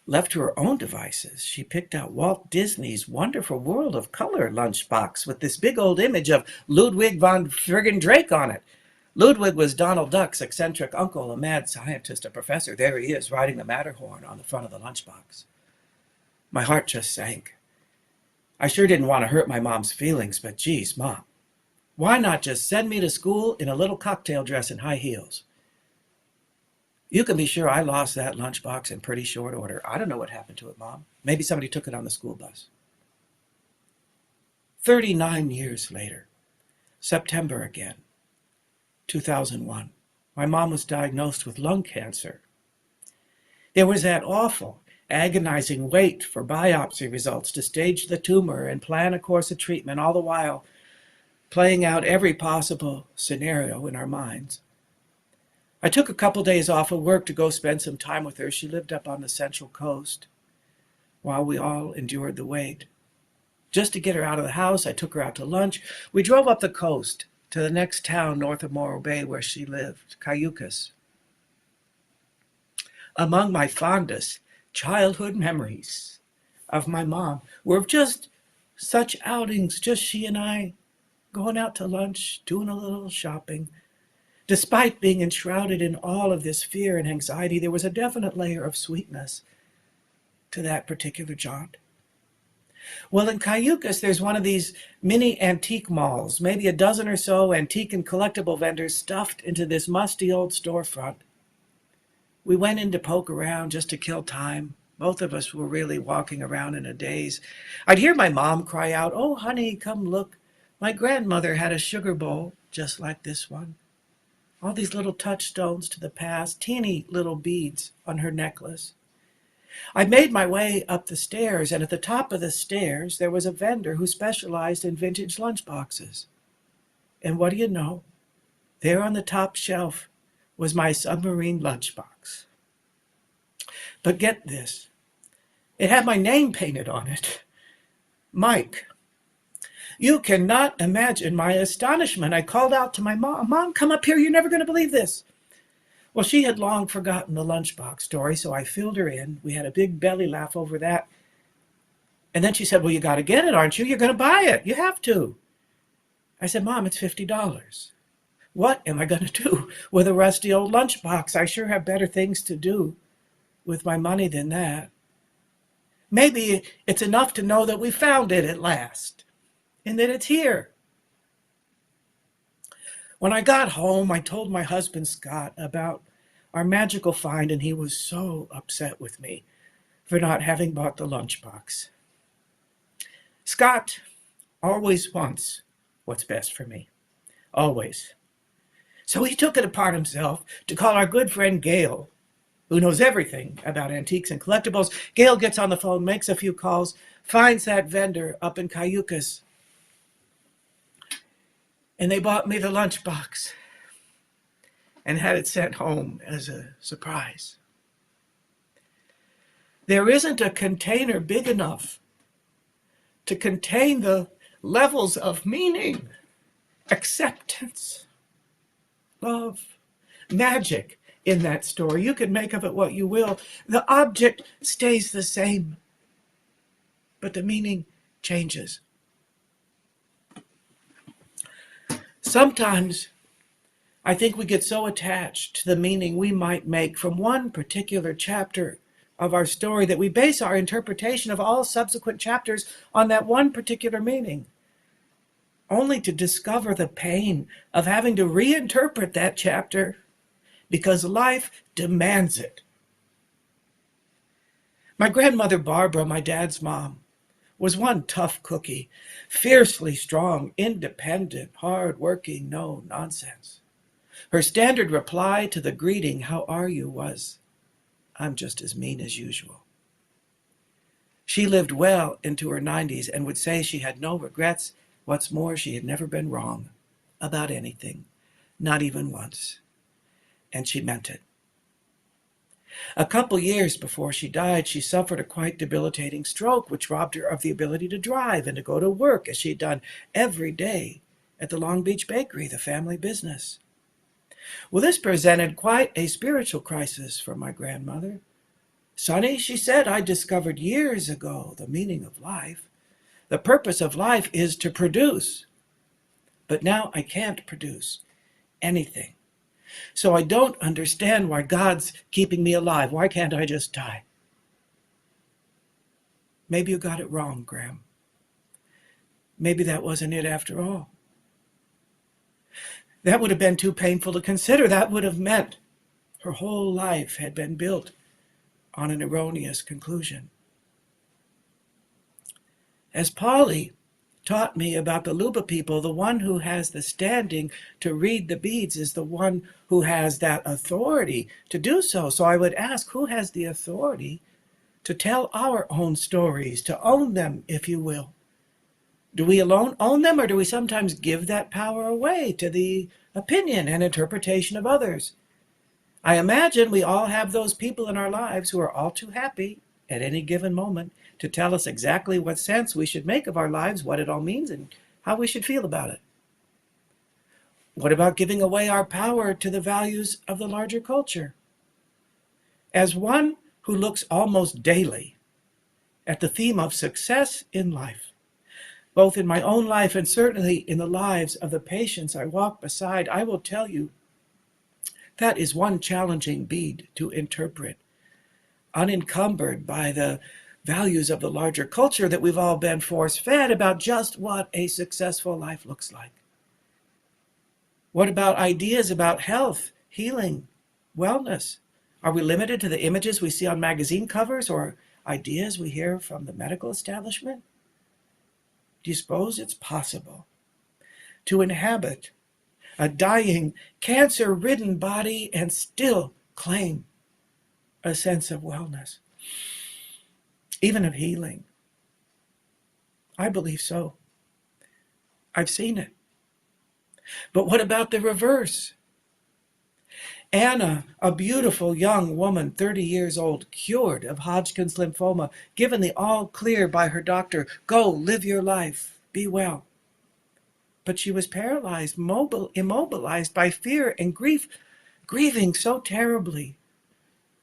Left to her own devices, she picked out Walt Disney's Wonderful World of Color lunchbox with this big old image of Ludwig von friggin' Drake on it. Ludwig was Donald Duck's eccentric uncle, a mad scientist, a professor. There he is, riding the Matterhorn on the front of the lunchbox. My heart just sank. I sure didn't want to hurt my mom's feelings, but geez, Mom, why not just send me to school in a little cocktail dress and high heels? You can be sure I lost that lunchbox in pretty short order. I don't know what happened to it, Mom. Maybe somebody took it on the school bus. 39 years later, September again, 2001, my mom was diagnosed with lung cancer. There was that awful, agonizing wait for biopsy results to stage the tumor and plan a course of treatment, all the while playing out every possible scenario in our minds. I took a couple days off of work to go spend some time with her. She lived up on the Central Coast while we all endured the wait. Just to get her out of the house, I took her out to lunch. We drove up the coast to the next town north of Morro Bay where she lived, Cayucas. Among my fondest childhood memories of my mom were just such outings, just she and I going out to lunch, doing a little shopping. Despite being enshrouded in all of this fear and anxiety, there was a definite layer of sweetness to that particular jaunt. Well, in Cayucas, there's one of these mini antique malls, maybe a dozen or so antique and collectible vendors stuffed into this musty old storefront. We went in to poke around just to kill time. Both of us were really walking around in a daze. I'd hear my mom cry out, "Oh, honey, come look. My grandmother had a sugar bowl just like this one." All these little touchstones to the past, teeny little beads on her necklace. I made my way up the stairs, and at the top of the stairs, there was a vendor who specialized in vintage lunchboxes. And what do you know? There on the top shelf was my submarine lunchbox. But get this, it had my name painted on it. Mike. You cannot imagine my astonishment. I called out to my mom, "Mom, come up here. You're never going to believe this." Well, she had long forgotten the Lunchbox Story, so I filled her in. We had a big belly laugh over that. And then she said, "Well, you got to get it, aren't you? You're going to buy it. You have to." I said, "Mom, it's $50. What am I going to do with a rusty old lunchbox? I sure have better things to do with my money than that. Maybe it's enough to know that we found it at last. And that it's here." When I got home, I told my husband, Scott, about our magical find, and he was so upset with me for not having bought the lunchbox. Scott always wants what's best for me. Always. So he took it upon himself to call our good friend Gail, who knows everything about antiques and collectibles. Gail gets on the phone, makes a few calls, finds that vendor up in Cayucas, and they bought me the lunchbox and had it sent home as a surprise. There isn't a container big enough to contain the levels of meaning, acceptance, love, magic in that story. You can make of it what you will. The object stays the same, but the meaning changes. Sometimes I think we get so attached to the meaning we might make from one particular chapter of our story that we base our interpretation of all subsequent chapters on that one particular meaning, only to discover the pain of having to reinterpret that chapter because life demands it. My grandmother Barbara, my dad's mom, was one tough cookie, fiercely strong, independent, hard-working, no nonsense. Her standard reply to the greeting, "How are you?" was, "I'm just as mean as usual." She lived well into her 90s and would say she had no regrets. What's more, she had never been wrong about anything, not even once. And she meant it. A couple years before she died, she suffered a quite debilitating stroke, which robbed her of the ability to drive and to go to work, as she had done every day at the Long Beach Bakery, the family business. Well, this presented quite a spiritual crisis for my grandmother. "Sonny," she said, "I discovered years ago the meaning of life. The purpose of life is to produce. But now I can't produce anything. So I don't understand why God's keeping me alive. Why can't I just die?" Maybe you got it wrong, Graham. Maybe that wasn't it after all. That would have been too painful to consider. That would have meant her whole life had been built on an erroneous conclusion. As Polly taught me about the Luba people, the one who has the standing to read the beads is the one who has that authority to do so. So I would ask, who has the authority to tell our own stories, to own them, if you will? Do we alone own them, or do we sometimes give that power away to the opinion and interpretation of others? I imagine we all have those people in our lives who are all too happy at any given moment to tell us exactly what sense we should make of our lives, what it all means, and how we should feel about it. What about giving away our power to the values of the larger culture? As one who looks almost daily at the theme of success in life, both in my own life and certainly in the lives of the patients I walk beside, I will tell you that is one challenging bead to interpret, unencumbered by the values of the larger culture that we've all been force-fed about just what a successful life looks like. What about ideas about health, healing, wellness? Are we limited to the images we see on magazine covers or ideas we hear from the medical establishment? Do you suppose it's possible to inhabit a dying, cancer-ridden body and still claim a sense of wellness, even of healing? I believe so. I've seen it. But what about the reverse? Anna, a beautiful young woman, 30 years old, cured of Hodgkin's lymphoma, given the all clear by her doctor, "Go, live your life, be well." But she was paralyzed, immobilized by fear and grief, grieving so terribly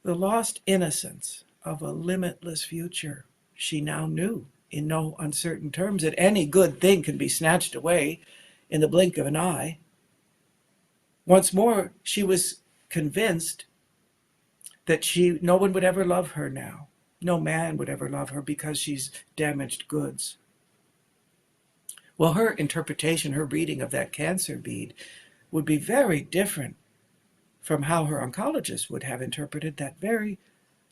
the lost innocence of a limitless future. She now knew in no uncertain terms that any good thing can be snatched away in the blink of an eye. Once more, she was convinced that no one would ever love her now. No man would ever love her because she's damaged goods. Well, her interpretation, her reading of that cancer bead would be very different from how her oncologist would have interpreted that very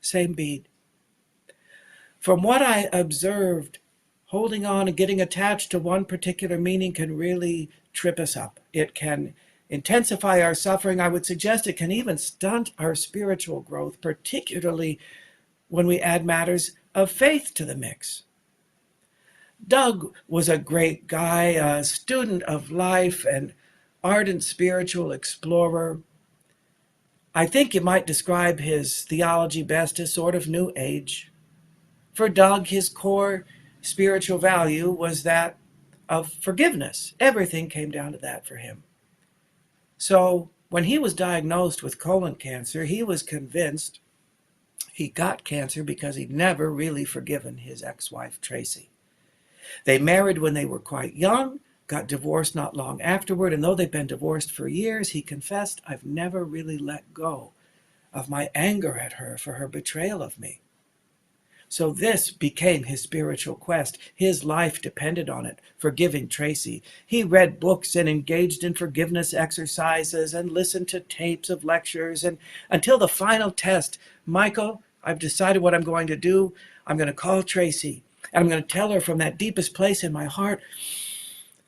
same bead. From what I observed, holding on and getting attached to one particular meaning can really trip us up. It can intensify our suffering. I would suggest it can even stunt our spiritual growth, particularly when we add matters of faith to the mix. Doug was a great guy, a student of life, an ardent spiritual explorer. I think you might describe his theology best as sort of New Age. For Doug, his core spiritual value was that of forgiveness. Everything came down to that for him. So when he was diagnosed with colon cancer, he was convinced he got cancer because he'd never really forgiven his ex-wife, Tracy. They married when they were quite young, got divorced not long afterward, and though they'd been divorced for years, he confessed, "I've never really let go of my anger at her for her betrayal of me." So this became his spiritual quest. His life depended on it, forgiving Tracy. He read books and engaged in forgiveness exercises and listened to tapes of lectures, and until the final test, "Michael, I've decided what I'm going to do. I'm going to call Tracy, and I'm going to tell her from that deepest place in my heart,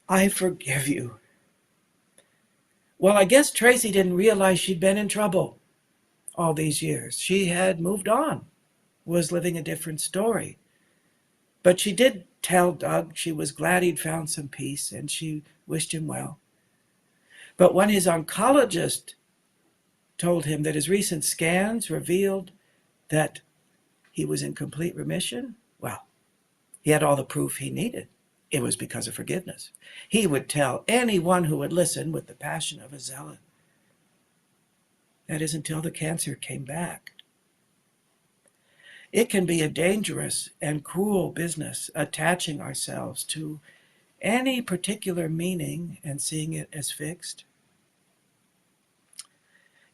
I forgive you." Well, I guess Tracy didn't realize she'd been in trouble all these years. She had moved on, was living a different story. But she did tell Doug she was glad he'd found some peace, and she wished him well. But when his oncologist told him that his recent scans revealed that he was in complete remission, well, he had all the proof he needed. It was because of forgiveness. He would tell anyone who would listen with the passion of a zealot. That is until the cancer came back. It can be a dangerous and cruel business, attaching ourselves to any particular meaning and seeing it as fixed.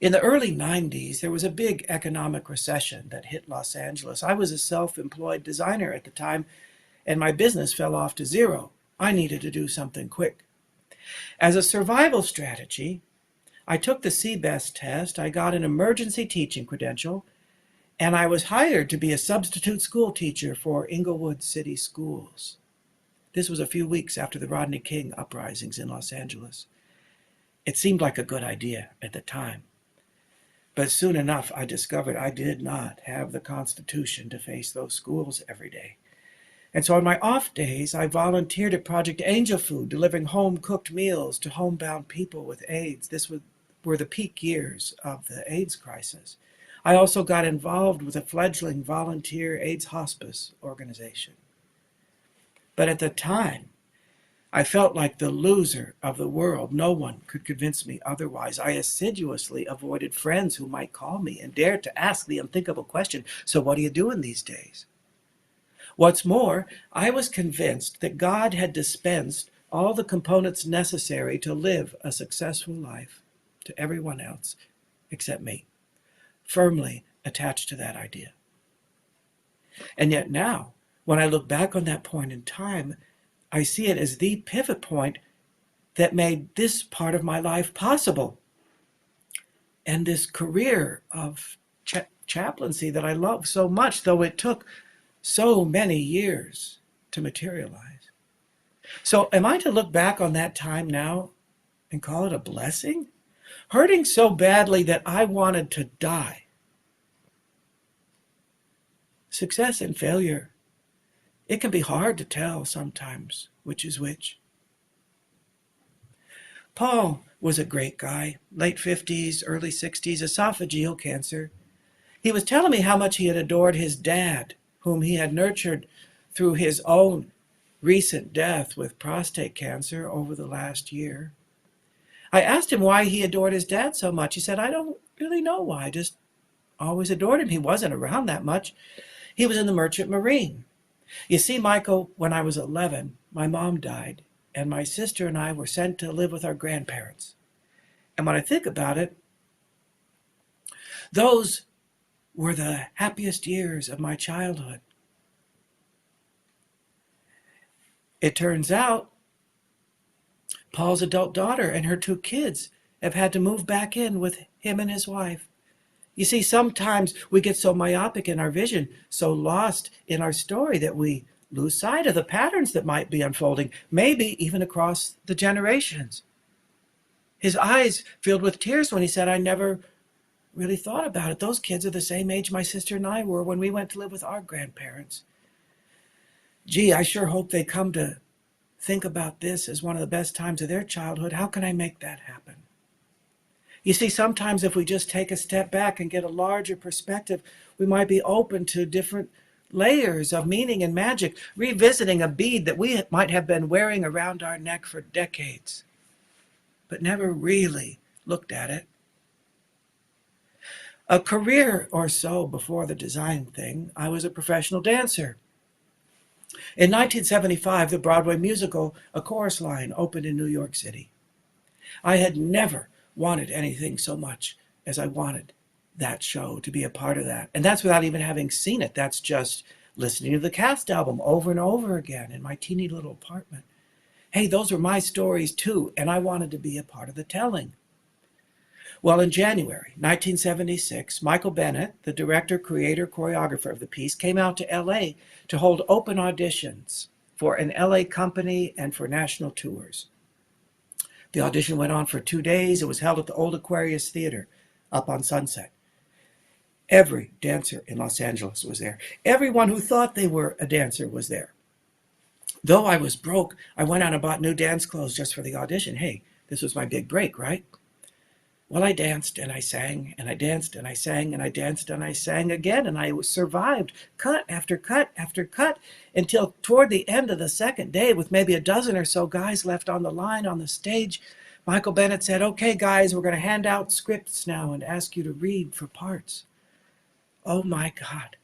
In the early 90s, there was a big economic recession that hit Los Angeles. I was a self-employed designer at the time, and my business fell off to zero. I needed to do something quick. As a survival strategy, I took the CBEST test, I got an emergency teaching credential, and I was hired to be a substitute school teacher for Inglewood City Schools. This was a few weeks after the Rodney King uprisings in Los Angeles. It seemed like a good idea at the time. But soon enough, I discovered I did not have the constitution to face those schools every day. And so on my off days, I volunteered at Project Angel Food, delivering home-cooked meals to homebound people with AIDS. This were the peak years of the AIDS crisis. I also got involved with a fledgling volunteer AIDS hospice organization. But at the time, I felt like the loser of the world. No one could convince me otherwise. I assiduously avoided friends who might call me and dared to ask the unthinkable question, so what are you doing these days? What's more, I was convinced that God had dispensed all the components necessary to live a successful life to everyone else except me, firmly attached to that idea. And yet now, when I look back on that point in time, I see it as the pivot point that made this part of my life possible. And this career of chaplaincy that I love so much, though it took so many years to materialize. So am I to look back on that time now and call it a blessing? Hurting so badly that I wanted to die. Success and failure, it can be hard to tell sometimes which is which. Paul was a great guy, late 50s, early 60s, esophageal cancer. He was telling me how much he had adored his dad, whom he had nurtured through his own recent death with prostate cancer over the last year. I asked him why he adored his dad so much. He said, I don't really know why, I just always adored him. He wasn't around that much. He was in the Merchant Marine. You see, Michael, when I was 11, my mom died, and my sister and I were sent to live with our grandparents. And when I think about it, those were the happiest years of my childhood. It turns out Paul's adult daughter and her 2 kids have had to move back in with him and his wife. You see, sometimes we get so myopic in our vision, so lost in our story, that we lose sight of the patterns that might be unfolding, maybe even across the generations. His eyes filled with tears when he said, I never really thought about it. Those kids are the same age my sister and I were when we went to live with our grandparents. Gee, I sure hope they come to think about this as one of the best times of their childhood. How can I make that happen? You see, sometimes if we just take a step back and get a larger perspective, we might be open to different layers of meaning and magic, revisiting a bead that we might have been wearing around our neck for decades, but never really looked at it. A career or so before the design thing, I was a professional dancer. In 1975, the Broadway musical A Chorus Line opened in New York City. I had never wanted anything so much as I wanted that show, to be a part of that. And that's without even having seen it. That's just listening to the cast album over and over again in my teeny little apartment. Hey, those were my stories too, and I wanted to be a part of the telling. Well, in January 1976, Michael Bennett, the director, creator, choreographer of the piece, came out to LA to hold open auditions for an LA company and for national tours. The audition went on for 2 days. It was held at the old Aquarius Theater up on Sunset. Every dancer in Los Angeles was there. Everyone who thought they were a dancer was there. Though I was broke, I went out and bought new dance clothes just for the audition. Hey, this was my big break, right? Well, I danced and I sang and I danced and I sang and I danced and I sang again, and I survived cut after cut after cut until toward the end of the second day, with maybe a dozen or so guys left on the line on the stage, Michael Bennett said, "Okay, guys, we're going to hand out scripts now and ask you to read for parts." Oh my God,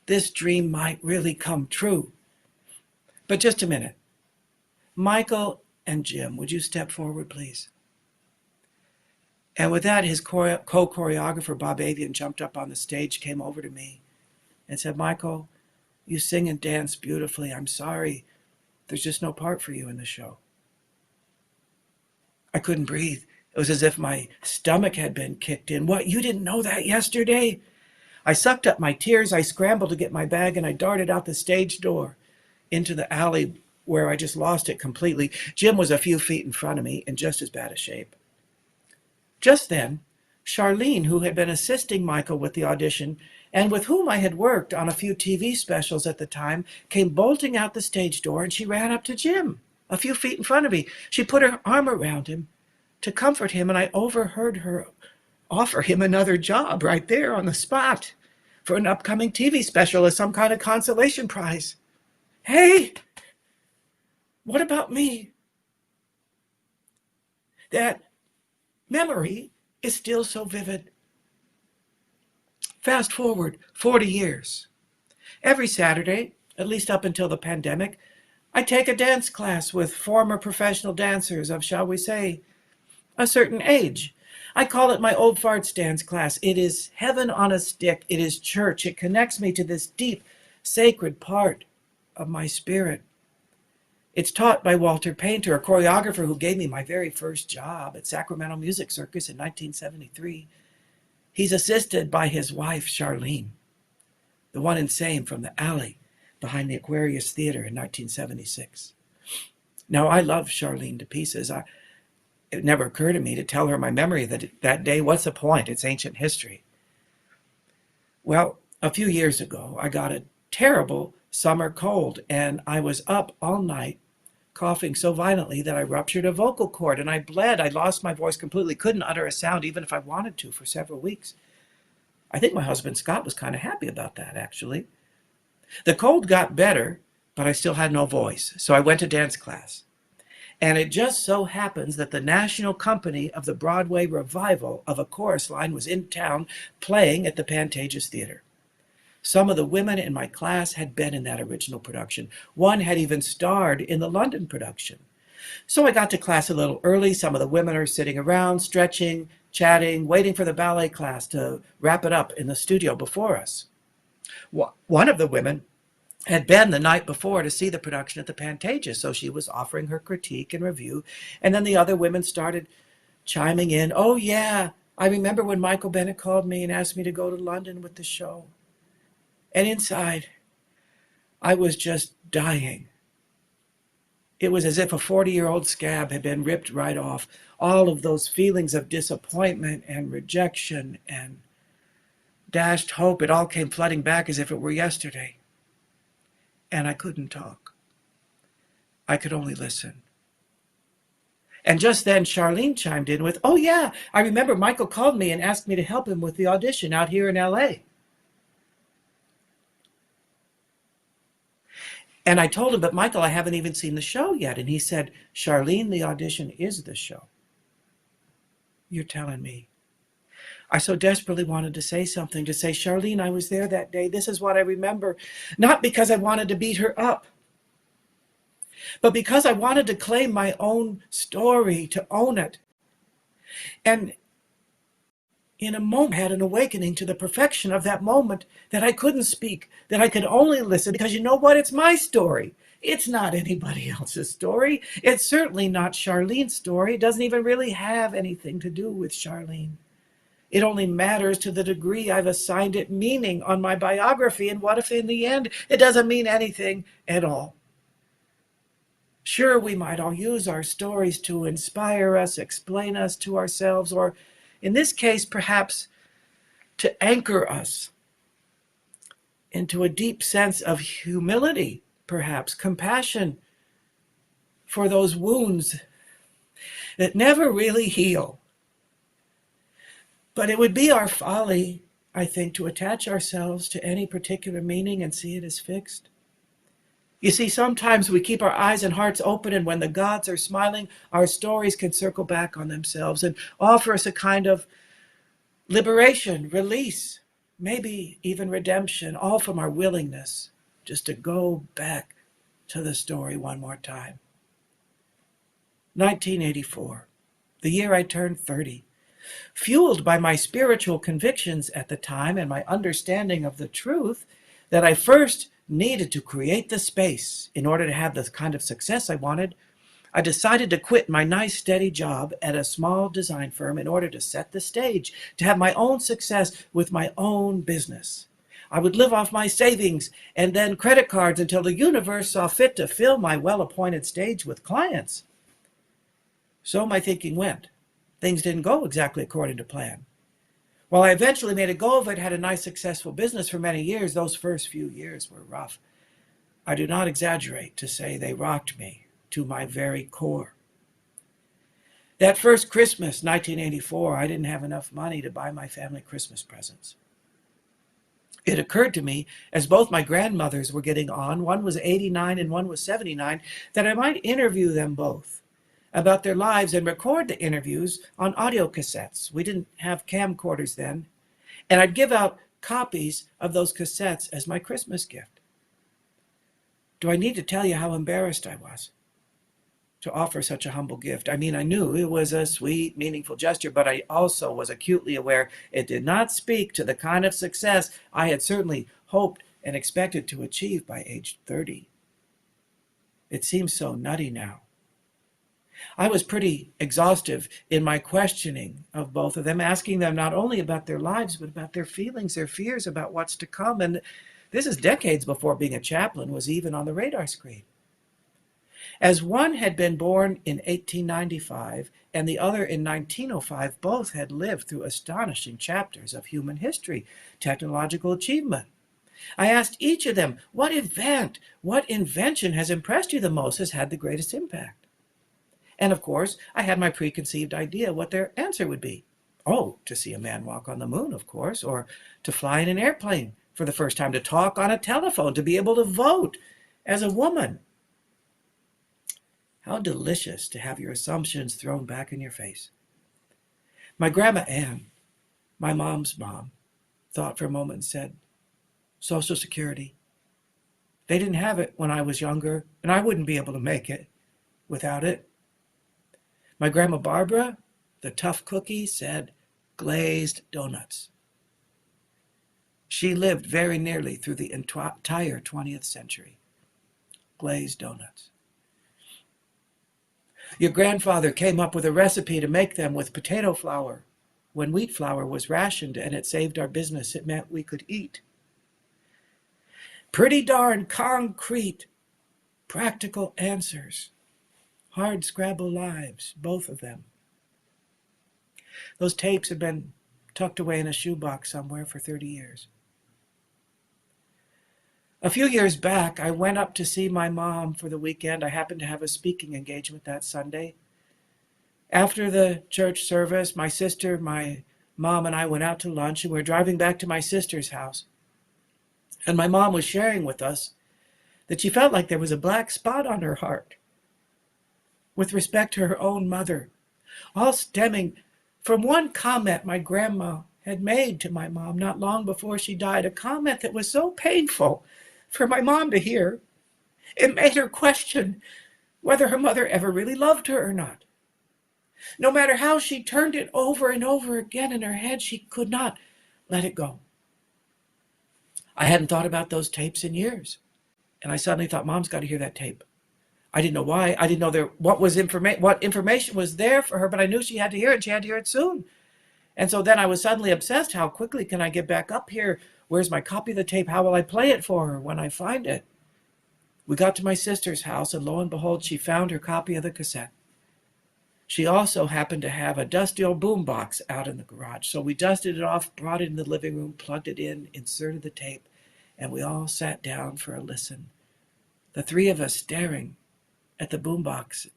this dream might really come true. But just a minute. Michael and Jim, would you step forward, please? And with that, his co-choreographer, Bob Avian, jumped up on the stage, came over to me and said, "Michael, you sing and dance beautifully. I'm sorry. There's just no part for you in the show." I couldn't breathe. It was as if my stomach had been kicked in. What, you didn't know that yesterday? I sucked up my tears. I scrambled to get my bag, and I darted out the stage door into the alley where I just lost it completely. Jim was a few feet in front of me in just as bad a shape. Just then, Charlene, who had been assisting Michael with the audition and with whom I had worked on a few TV specials at the time, came bolting out the stage door, and she ran up to Jim a few feet in front of me. She put her arm around him to comfort him, and I overheard her offer him another job right there on the spot for an upcoming TV special as some kind of consolation prize. Hey, what about me? That memory is still so vivid. Fast forward 40 years. Every Saturday, at least up until the pandemic, I take a dance class with former professional dancers of, shall we say, a certain age. I call it my old farts dance class. It is heaven on a stick. It is church. It connects me to this deep, sacred part of my spirit. It's taught by Walter Painter, a choreographer who gave me my very first job at Sacramento Music Circus in 1973. He's assisted by his wife, Charlene, the one insane from the alley behind the Aquarius Theater in 1976. Now, I love Charlene to pieces. It never occurred to me to tell her my memory that day. What's the point? It's ancient history. Well, a few years ago, I got a terrible summer cold, and I was up all night coughing so violently that I ruptured a vocal cord, and I bled. I lost my voice completely, couldn't utter a sound even if I wanted to for several weeks. I think my husband Scott was kind of happy about that, actually. The cold got better, but I still had no voice, so I went to dance class. And it just so happens that the national company of the Broadway revival of A Chorus Line was in town playing at the Pantages Theater. Some of the women in my class had been in that original production. One had even starred in the London production. So I got to class a little early. Some of the women are sitting around, stretching, chatting, waiting for the ballet class to wrap it up in the studio before us. One of the women had been the night before to see the production at the Pantages, so she was offering her critique and review. And then the other women started chiming in. "Oh, yeah, I remember when Michael Bennett called me and asked me to go to London with the show." And inside, I was just dying. It was as if a 40-year-old scab had been ripped right off. All of those feelings of disappointment and rejection and dashed hope, it all came flooding back as if it were yesterday. And I couldn't talk. I could only listen. And just then, Charlene chimed in with, "Oh, yeah, I remember Michael called me and asked me to help him with the audition out here in LA. And I told him, "But Michael, I haven't even seen the show yet." And he said, "Charlene, the audition is the show." You're telling me. I so desperately wanted to say something, to say, "Charlene, I was there that day. This is what I remember." Not because I wanted to beat her up, but because I wanted to claim my own story, to own it. And in a moment, I had an awakening to the perfection of that moment, that I couldn't speak, that I could only listen, because you know what? It's my story. It's not anybody else's story. It's certainly not Charlene's story. It doesn't even really have anything to do with Charlene. It only matters to the degree I've assigned it meaning on my biography. And what if in the end, it doesn't mean anything at all? Sure, we might all use our stories to inspire us, explain us to ourselves, or in this case, perhaps to anchor us into a deep sense of humility, perhaps compassion for those wounds that never really heal. But it would be our folly, I think, to attach ourselves to any particular meaning and see it as fixed. You see, sometimes we keep our eyes and hearts open, and when the gods are smiling, our stories can circle back on themselves and offer us a kind of liberation, release, maybe even redemption, all from our willingness just to go back to the story one more time. 1984, the year I turned 30. Fueled by my spiritual convictions at the time and my understanding of the truth that I first needed to create the space in order to have the kind of success I wanted, I decided to quit my nice steady job at a small design firm in order to set the stage, to have my own success with my own business. I would live off my savings and then credit cards until the universe saw fit to fill my well-appointed stage with clients. So my thinking went. Things didn't go exactly according to plan. While I eventually made a go of it, had a nice successful business for many years, those first few years were rough. I do not exaggerate to say they rocked me to my very core. That first Christmas, 1984, I didn't have enough money to buy my family Christmas presents. It occurred to me, as both my grandmothers were getting on, one was 89 and one was 79, that I might interview them both about their lives and record the interviews on audio cassettes. We didn't have camcorders then. And I'd give out copies of those cassettes as my Christmas gift. Do I need to tell you how embarrassed I was to offer such a humble gift? I mean, I knew it was a sweet, meaningful gesture, but I also was acutely aware it did not speak to the kind of success I had certainly hoped and expected to achieve by age 30. It seems so nutty now. I was pretty exhaustive in my questioning of both of them, asking them not only about their lives, but about their feelings, their fears about what's to come. And this is decades before being a chaplain was even on the radar screen. As one had been born in 1895 and the other in 1905, both had lived through astonishing chapters of human history, technological achievement. I asked each of them, what event, what invention has impressed you the most, has had the greatest impact? And of course, I had my preconceived idea what their answer would be. Oh, to see a man walk on the moon, of course, or to fly in an airplane for the first time, to talk on a telephone, to be able to vote as a woman. How delicious to have your assumptions thrown back in your face. My grandma Ann, my mom's mom, thought for a moment and said, Social Security. They didn't have it when I was younger, and I wouldn't be able to make it without it. My grandma Barbara, the tough cookie, said glazed donuts. She lived very nearly through the entire 20th century. Glazed donuts. Your grandfather came up with a recipe to make them with potato flour when wheat flour was rationed, and it saved our business. It meant we could eat. Pretty darn concrete, practical answers. Hard scrabble lives, both of them. Those tapes had been tucked away in a shoebox somewhere for 30 years. A few years back, I went up to see my mom for the weekend. I happened to have a speaking engagement that Sunday. After the church service, my sister, my mom, and I went out to lunch, and we were driving back to my sister's house. And my mom was sharing with us that she felt like there was a black spot on her heart with respect to her own mother, all stemming from one comment my grandma had made to my mom not long before she died, a comment that was so painful for my mom to hear. It made her question whether her mother ever really loved her or not. No matter how she turned it over and over again in her head, she could not let it go. I hadn't thought about those tapes in years, and I suddenly thought, Mom's got to hear that tape. I didn't know why. I didn't know what information was there for her, but I knew she had to hear it. She had to hear it soon. And so then I was suddenly obsessed. How quickly can I get back up here? Where's my copy of the tape? How will I play it for her when I find it? We got to my sister's house, and lo and behold, she found her copy of the cassette. She also happened to have a dusty old boombox out in the garage, so we dusted it off, brought it in the living room, plugged it in, inserted the tape, and we all sat down for a listen. The three of us staring at the boombox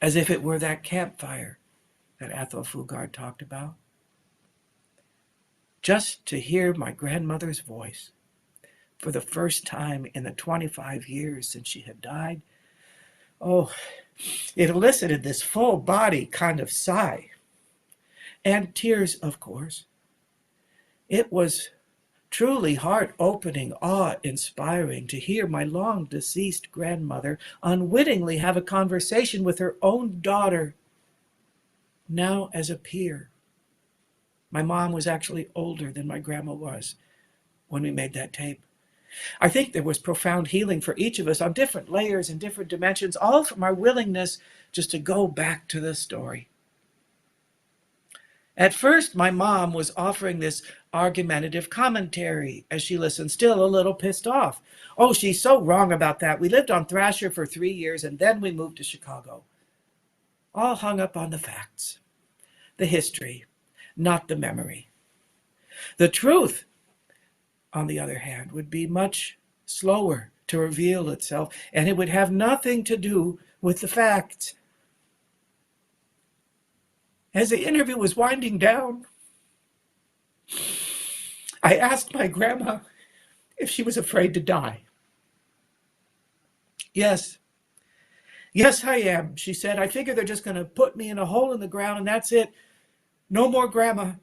as if it were that campfire that Athol Fugard talked about. Just to hear my grandmother's voice for the first time in the 25 years since she had died, oh, it elicited this full body kind of sigh. And tears, of course. It was truly heart-opening, awe-inspiring to hear my long-deceased grandmother unwittingly have a conversation with her own daughter, now as a peer. My mom was actually older than my grandma was when we made that tape. I think there was profound healing for each of us on different layers and different dimensions, all from our willingness just to go back to the story. At first, my mom was offering this argumentative commentary as she listened, still a little pissed off. Oh, she's so wrong about that. We lived on Thrasher for 3 years, and then we moved to Chicago. All hung up on the facts, the history, not the memory. The truth, on the other hand, would be much slower to reveal itself, and it would have nothing to do with the facts. As the interview was winding down, I asked my grandma if she was afraid to die. Yes, I am, she said. I figure they're just going to put me in a hole in the ground and that's it. No more Grandma.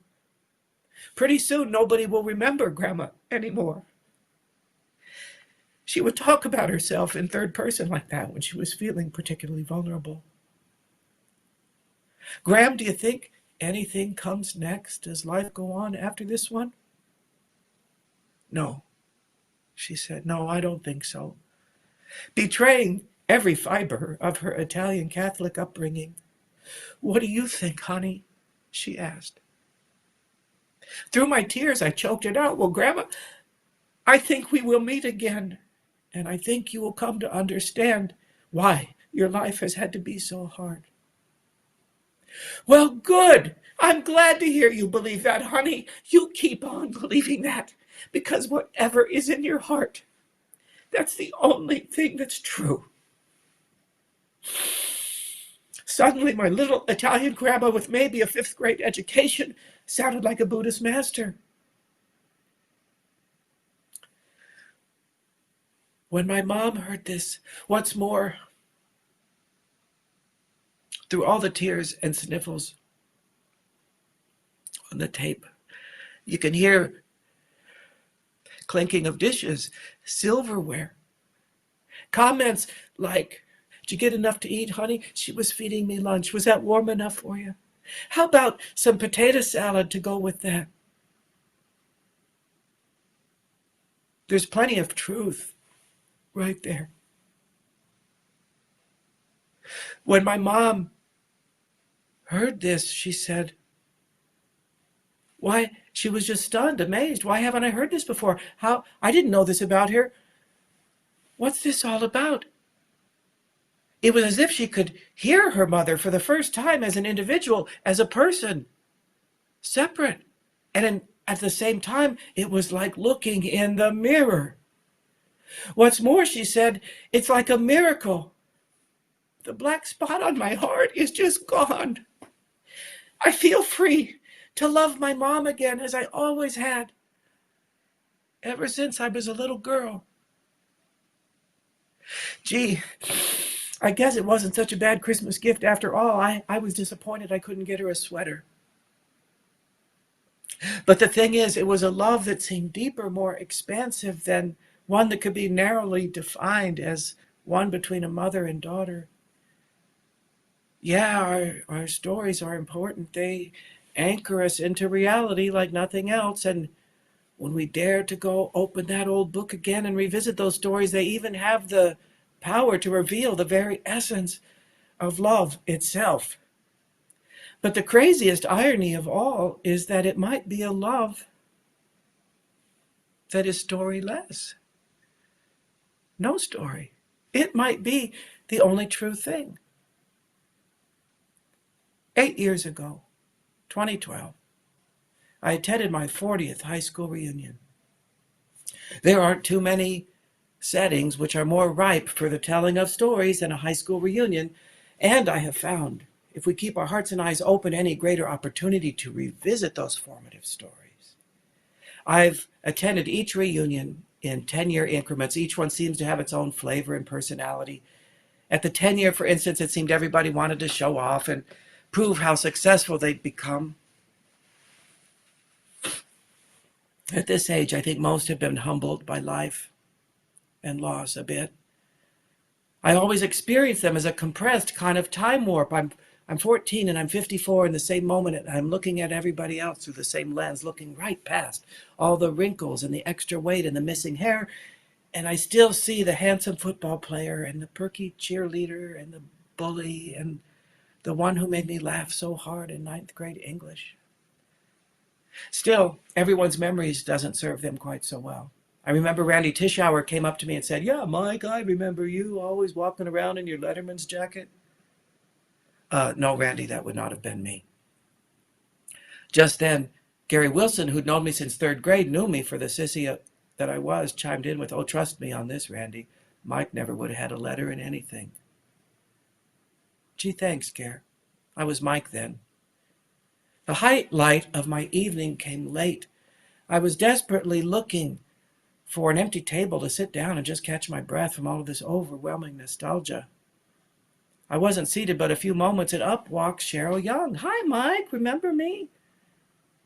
Pretty soon nobody will remember Grandma anymore. She would talk about herself in third person like that when she was feeling particularly vulnerable. Graham, do you think anything comes next? Does life go on after this one? No, she said. No, I don't think so. Betraying every fiber of her Italian Catholic upbringing. What do you think, honey? She asked. Through my tears, I choked it out. Well, Grandma, I think we will meet again, and I think you will come to understand why your life has had to be so hard. Well, good. I'm glad to hear you believe that, honey. You keep on believing that, because whatever is in your heart, that's the only thing that's true. Suddenly, my little Italian grandma with maybe a 5th grade education sounded like a Buddhist master. When my mom heard this, what's more, through all the tears and sniffles on the tape, you can hear clinking of dishes, silverware, comments like, did you get enough to eat, honey? She was feeding me lunch. Was that warm enough for you? How about some potato salad to go with that? There's plenty of truth right there. When my mom heard this, she said, why, she was just stunned, amazed. Why haven't I heard this before? How? I didn't know this about her. What's this all about? It was as if she could hear her mother for the first time as an individual, as a person, separate. And at the same time, it was like looking in the mirror. What's more, she said, it's like a miracle. The black spot on my heart is just gone. I feel free to love my mom again as I always had, ever since I was a little girl. Gee, I guess it wasn't such a bad Christmas gift after all. I was disappointed I couldn't get her a sweater. But the thing is, it was a love that seemed deeper, more expansive than one that could be narrowly defined as one between a mother and daughter. Yeah, our stories are important. They anchor us into reality like nothing else. And when we dare to go open that old book again and revisit those stories, they even have the power to reveal the very essence of love itself. But the craziest irony of all is that it might be a love that is storyless. No story It might be the only true thing. 8 years ago, 2012, I attended my 40th high school reunion. There aren't too many settings which are more ripe for the telling of stories than a high school reunion, and I have found, if we keep our hearts and eyes open, any greater opportunity to revisit those formative stories. I've attended each reunion in 10-year increments. Each one seems to have its own flavor and personality. At the 10-year, for instance, it seemed everybody wanted to show off and prove how successful they'd become. At this age, I think most have been humbled by life and loss a bit. I always experience them as a compressed kind of time warp. I'm 14 and I'm 54 in the same moment, and I'm looking at everybody else through the same lens, looking right past all the wrinkles and the extra weight and the missing hair, and I still see the handsome football player and the perky cheerleader and the bully and the one who made me laugh so hard in 9th grade English. Still, everyone's memories doesn't serve them quite so well. I remember Randy Tischauer came up to me and said, "Yeah, Mike, I remember you always walking around in your Letterman's jacket." No, Randy, that would not have been me. Just then, Gary Wilson, who'd known me since 3rd grade, knew me for the sissy that I was, chimed in with, "Oh, trust me on this, Randy. Mike never would have had a letter in anything." Gee, thanks, Gare. I was Mike then. The highlight of my evening came late. I was desperately looking for an empty table to sit down and just catch my breath from all of this overwhelming nostalgia. I wasn't seated but a few moments, and up walks Cheryl Young. "Hi, Mike, remember me?"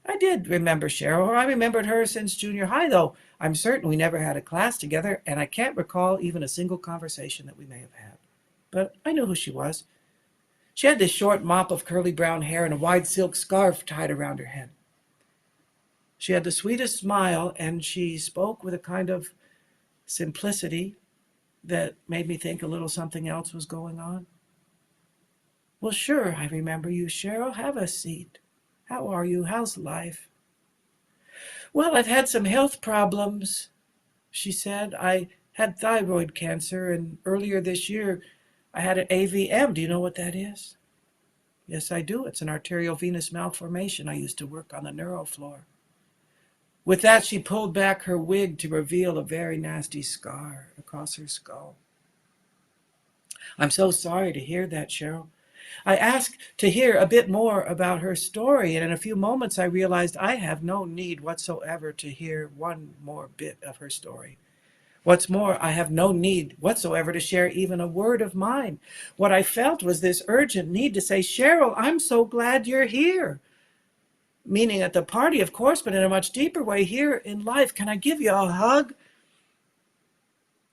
I did remember Cheryl. I remembered her since junior high, though I'm certain we never had a class together, and I can't recall even a single conversation that we may have had. But I knew who she was. She had this short mop of curly brown hair and a wide silk scarf tied around her head. She had the sweetest smile, and she spoke with a kind of simplicity that made me think a little something else was going on. "Well, sure, I remember you, Cheryl. Have a seat. How are you? How's life?" "Well, I've had some health problems," she said. "I had thyroid cancer, and earlier this year I had an AVM. Do you know what that is?" "Yes, I do. It's an arterial venous malformation. I used to work on the neuro floor." With that, she pulled back her wig to reveal a very nasty scar across her skull. "I'm so sorry to hear that, Cheryl." I asked to hear a bit more about her story, and in a few moments I realized I have no need whatsoever to hear one more bit of her story. What's more, I have no need whatsoever to share even a word of mine. What I felt was this urgent need to say, "Cheryl, I'm so glad you're here." Meaning at the party, of course, but in a much deeper way here in life. "Can I give you a hug?"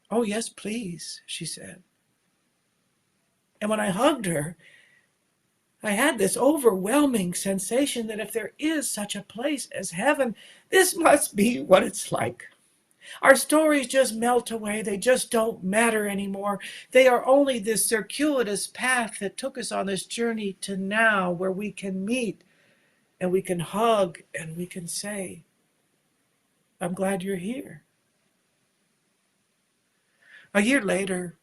"Oh, yes, please," she said. And when I hugged her, I had this overwhelming sensation that if there is such a place as heaven, this must be what it's like. Our stories just melt away. They just don't matter anymore. They are only this circuitous path that took us on this journey to now, where we can meet and we can hug and we can say, "I'm glad you're here." A year later,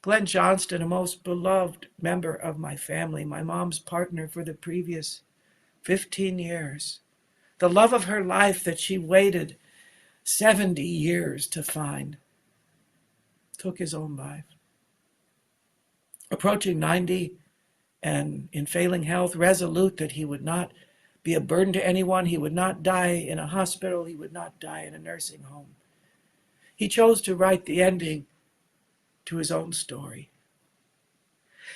Glenn Johnston, a most beloved member of my family, my mom's partner for the previous 15 years, the love of her life that she waited 70 years to find, took his own life. Approaching 90 and in failing health, resolute that he would not be a burden to anyone, he would not die in a hospital, he would not die in a nursing home. He chose to write the ending to his own story.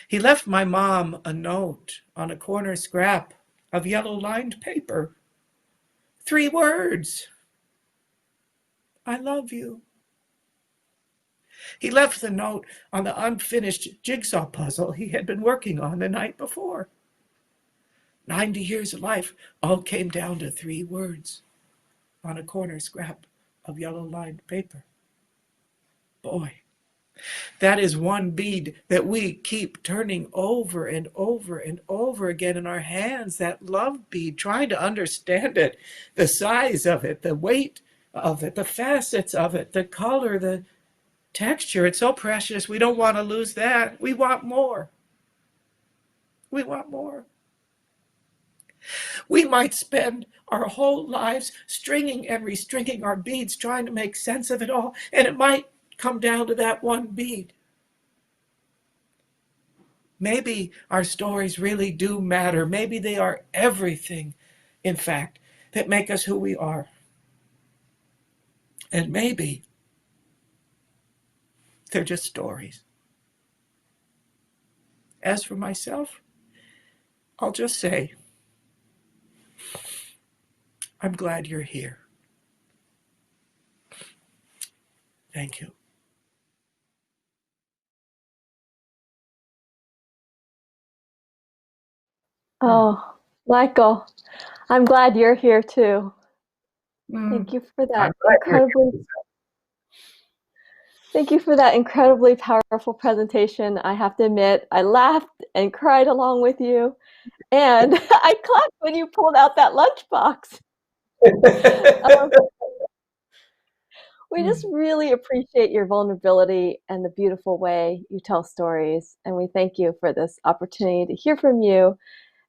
He left my mom a note on a corner scrap of yellow-lined paper. 3 words. "I love you." He left the note on the unfinished jigsaw puzzle he had been working on the night before. 90 years of life all came down to 3 words on a corner scrap of yellow-lined paper. Boy, that is one bead that we keep turning over and over and over again in our hands, that love bead, trying to understand it, the size of it, the weight of it, the facets of it, the color, the texture. It's so precious. We don't want to lose that. We want more. We want more. We might spend our whole lives stringing and restringing our beads, trying to make sense of it all, and it might come down to that one bead. Maybe our stories really do matter. Maybe they are everything, in fact, that make us who we are. And maybe they're just stories. As for myself, I'll just say, I'm glad you're here. Thank you. Oh, Michael, I'm glad you're here too. Thank you for that incredibly powerful presentation. I have to admit, I laughed and cried along with you, and I clapped when you pulled out that lunchbox. We just really appreciate your vulnerability and the beautiful way you tell stories, and we thank you for this opportunity to hear from you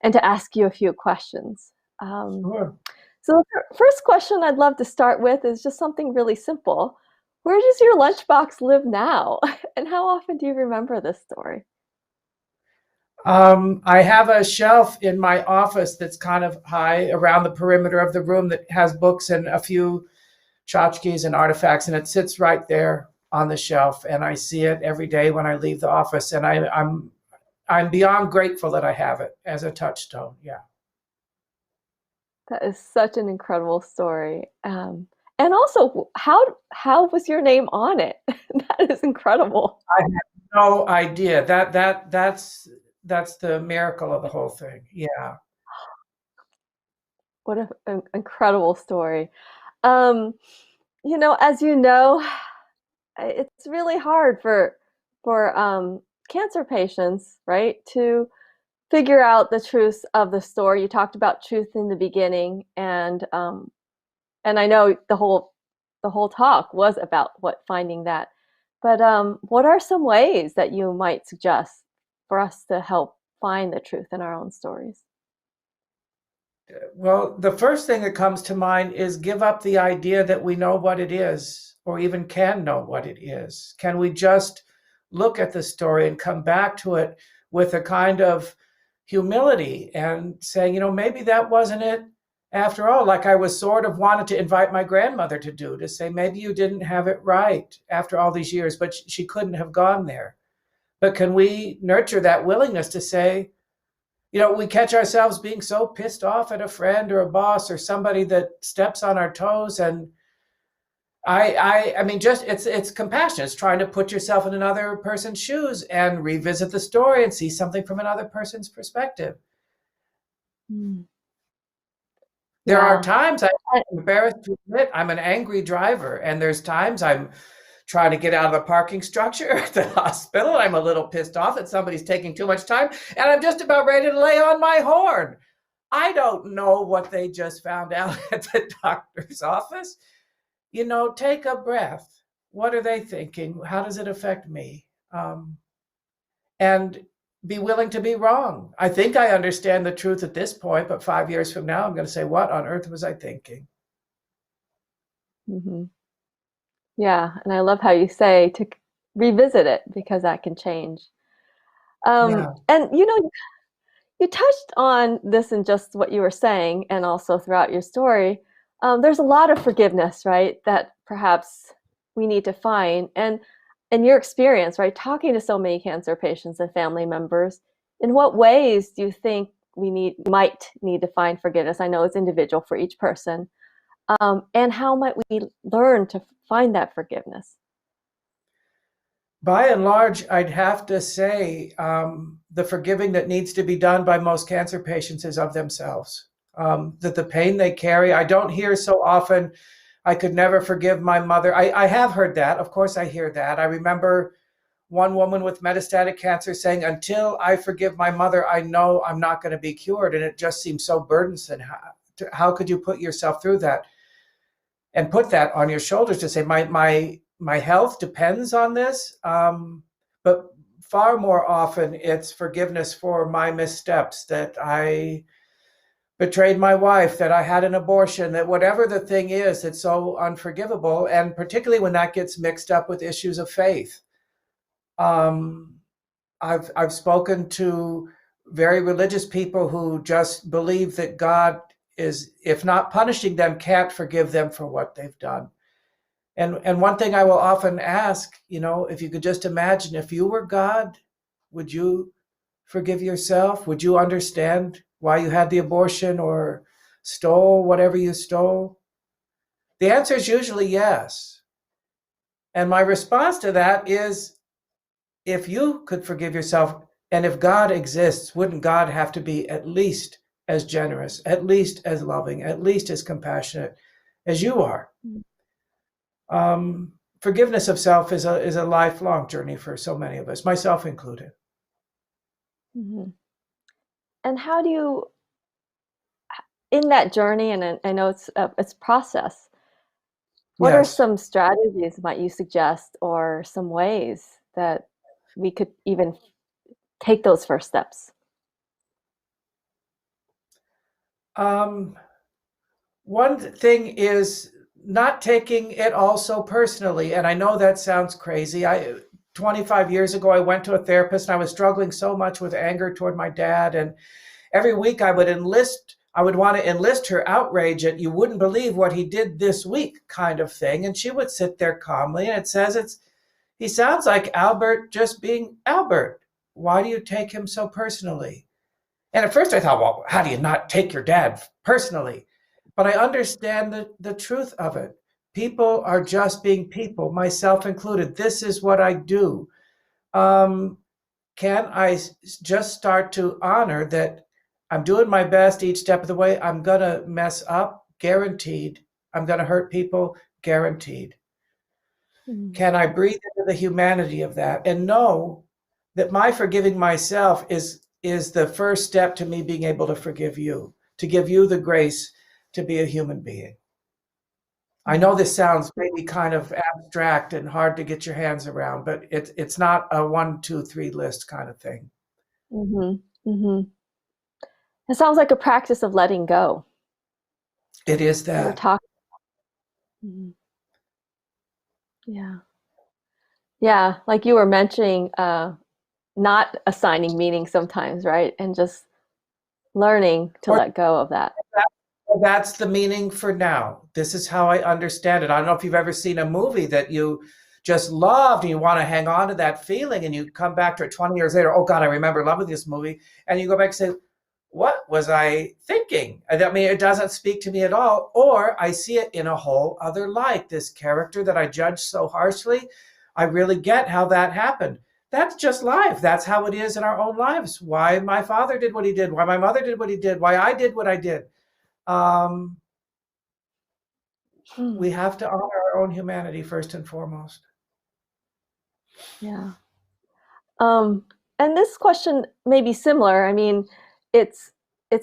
and to ask you a few questions. Sure. So the first question I'd love to start with is just something really simple. Where does your lunchbox live now? And how often do you remember this story? I have a shelf in my office that's kind of high around the perimeter of the room that has books and a few tchotchkes and artifacts, and it sits right there on the shelf, and I see it every day when I leave the office, and I'm beyond grateful that I have it as a touchstone. Yeah. That is such an incredible story. And also, how was your name on it? That is incredible. I have no idea. That's the miracle of the whole thing. Yeah. What an incredible story. You know, as you know, it's really hard for cancer patients, right, to figure out the truth of the story. You talked about truth in the beginning, and I know the whole talk was about finding that. But what are some ways that you might suggest for us to help find the truth in our own stories? Well, the first thing that comes to mind is give up the idea that we know what it is or even can know what it is. Can we just look at the story and come back to it with a kind of humility and saying, maybe that wasn't it after all, like I was sort of wanted to invite my grandmother to do, to say, maybe you didn't have it right after all these years, but she couldn't have gone there. But can we nurture that willingness to say, we catch ourselves being so pissed off at a friend or a boss or somebody that steps on our toes. And I mean, just it's compassion. It's trying to put yourself in another person's shoes and revisit the story and see something from another person's perspective. There are times I'm embarrassed to admit I'm an angry driver, and there's times I'm trying to get out of the parking structure at the hospital. I'm a little pissed off that somebody's taking too much time, and I'm just about ready to lay on my horn. I don't know what they just found out at the doctor's office. Take a breath. What are they thinking? How does it affect me? And be willing to be wrong. I think I understand the truth at this point, but 5 years from now, I'm going to say, what on earth was I thinking? Mm-hmm. Yeah, and I love how you say to revisit it, because that can change. And you touched on this in just what you were saying, and also throughout your story. There's a lot of forgiveness, right, that perhaps we need to find. And in your experience, right, talking to so many cancer patients and family members, in what ways do you think we might need to find forgiveness? I know it's individual for each person. And how might we learn to find that forgiveness? By and large, I'd have to say the forgiving that needs to be done by most cancer patients is of themselves. That the pain they carry, I don't hear so often, I could never forgive my mother. I have heard that. Of course, I hear that. I remember one woman with metastatic cancer saying, until I forgive my mother, I know I'm not going to be cured. And it just seems so burdensome. How could you put yourself through that and put that on your shoulders to say, my my health depends on this, but far more often it's forgiveness for my missteps, that I betrayed my wife, that I had an abortion, that whatever the thing is, it's so unforgivable, and particularly when that gets mixed up with issues of faith. I've spoken to very religious people who just believe that God is, if not punishing them, can't forgive them for what they've done. And one thing I will often ask, if you could just imagine, if you were God, would you forgive yourself? Would you understand why you had the abortion or stole whatever you stole? The answer is usually yes. And my response to that is, if you could forgive yourself, and if God exists, wouldn't God have to be at least as generous, at least as loving, at least as compassionate as you are? Forgiveness of self is a lifelong journey for so many of us, myself included. Mm-hmm. And how do you, in that journey, and I know it's process, what are some strategies might you suggest, or some ways that we could even take those first steps? One thing is not taking it all so personally. And I know that sounds crazy. 25 years ago, I went to a therapist and I was struggling so much with anger toward my dad. And every week I would want to enlist her outrage at, you wouldn't believe what he did this week kind of thing. And she would sit there calmly, and it says, he sounds like Albert just being Albert. Why do you take him so personally? And at first I thought, well, how do you not take your dad personally? But I understand the truth of it. People are just being people, myself included. This is what I do. Can I just start to honor that I'm doing my best each step of the way? I'm going to mess up, guaranteed. I'm going to hurt people, guaranteed. Mm-hmm. Can I breathe into the humanity of that and know that my forgiving myself is the first step to me being able to forgive you, to give you the grace to be a human being? I know this sounds maybe kind of abstract and hard to get your hands around, but it's not a 1, 2, 3 list kind of thing. Mm-hmm. Mm-hmm. It sounds like a practice of letting go. It is that. We're talking. Mm-hmm. Yeah. Yeah, like you were mentioning, not assigning meaning sometimes, right? And just learning to let go of that. That's the meaning for now. This is how I understand it. I don't know if you've ever seen a movie that you just loved and you want to hang on to that feeling, and you come back to it 20 years later. Oh God, I remember loving this movie. And you go back and say, what was I thinking? I mean, it doesn't speak to me at all. Or I see it in a whole other light. This character that I judged so harshly, I really get how that happened. That's just life. That's how it is in our own lives. Why my father did what he did, why my mother did what he did, why I did what I did. We have to honor our own humanity first and foremost. Yeah. And this question may be similar. I mean, it's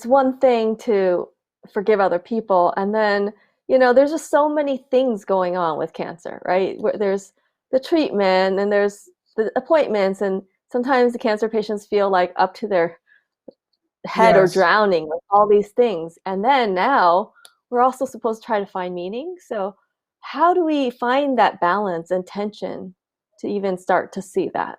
one thing to forgive other people, and then, there's just so many things going on with cancer, right? There's the treatment, and there's the appointments, and sometimes the cancer patients feel like up to their head or drowning with all these things. And then now we're also supposed to try to find meaning. So how do we find that balance and tension to even start to see that?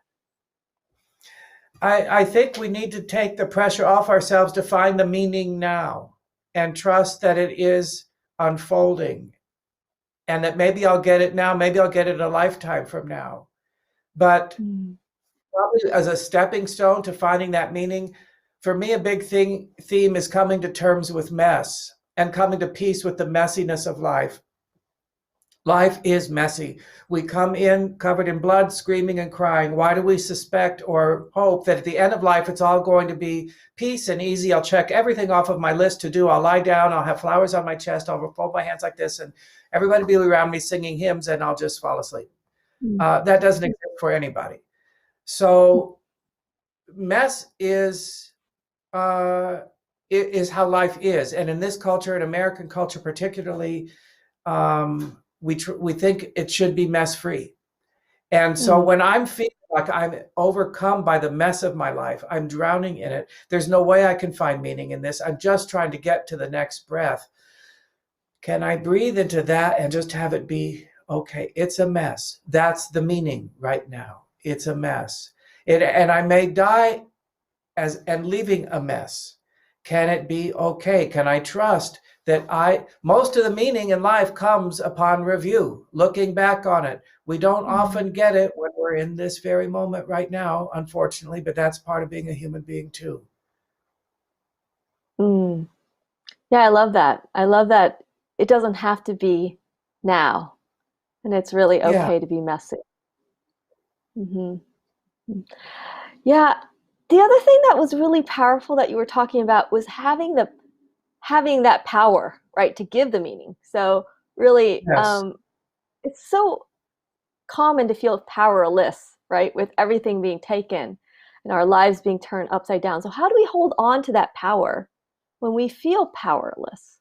I think we need to take the pressure off ourselves to find the meaning now and trust that it is unfolding, and that maybe I'll get it now, maybe I'll get it a lifetime from now. But probably as a stepping stone to finding that meaning, for me, a big theme is coming to terms with mess and coming to peace with the messiness of life. Life is messy. We come in covered in blood, screaming and crying. Why do we suspect or hope that at the end of life, it's all going to be peace and easy? I'll check everything off of my list to do. I'll lie down. I'll have flowers on my chest. I'll fold my hands like this, and everybody will be around me singing hymns, and I'll just fall asleep. That doesn't exist for anybody. So mess is how life is. And in this culture, in American culture particularly, we think it should be mess free. And so when I'm feeling like I'm overcome by the mess of my life, I'm drowning in it, there's no way I can find meaning in this. I'm just trying to get to the next breath. Can I breathe into that and just have it be, okay, it's a mess. That's the meaning right now. It's a mess. And I may die and leaving a mess. Can it be okay? Can I trust that most of the meaning in life comes upon review, looking back on it. We don't often get it when we're in this very moment right now, unfortunately, but that's part of being a human being too. Yeah, I love that. I love that it doesn't have to be now, and it's really okay to be messy. Yeah. The other thing that was really powerful that you were talking about was having that power, right, to give the meaning. So really, it's so common to feel powerless, right, with everything being taken and our lives being turned upside down. So how do we hold on to that power when we feel powerless?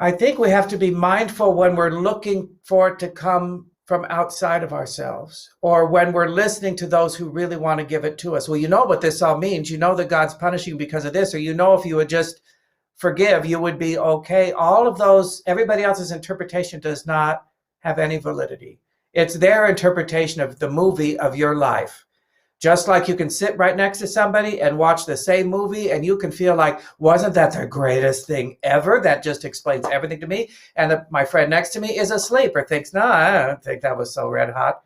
I think we have to be mindful when we're looking for it to come from outside of ourselves, or when we're listening to those who really want to give it to us. Well, you know what this all means. You know that God's punishing you because of this, or you know if you would just forgive, you would be okay. All of those, everybody else's interpretation does not have any validity. It's their interpretation of the movie of your life. Just like you can sit right next to somebody and watch the same movie and you can feel like, wasn't that the greatest thing ever? That just explains everything to me. And my friend next to me is asleep or thinks, no, I don't think that was so red hot.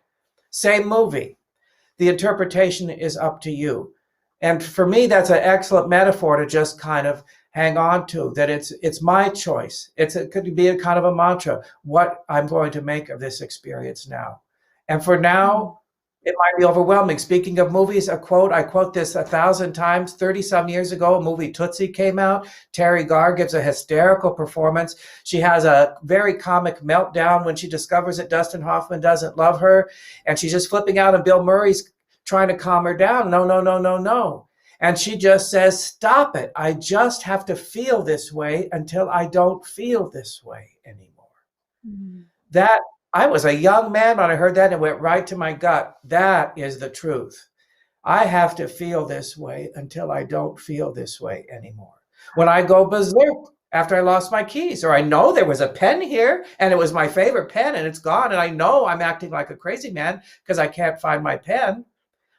Same movie. The interpretation is up to you. And for me, that's an excellent metaphor to just kind of hang on to, that it's my choice. It could be a kind of a mantra, what I'm going to make of this experience now. And for now, it might be overwhelming. Speaking of movies, I quote this 1,000 times. 30-some years ago, a movie Tootsie came out. Terry Garr gives a hysterical performance. She has a very comic meltdown when she discovers that Dustin Hoffman doesn't love her. And she's just flipping out, and Bill Murray's trying to calm her down. No, no, no, no, no. And she just says, stop it. I just have to feel this way until I don't feel this way anymore. That I was a young man when I heard that and it went right to my gut. That is the truth. I have to feel this way until I don't feel this way anymore. When I go berserk after I lost my keys, or I know there was a pen here and it was my favorite pen and it's gone, and I know I'm acting like a crazy man because I can't find my pen,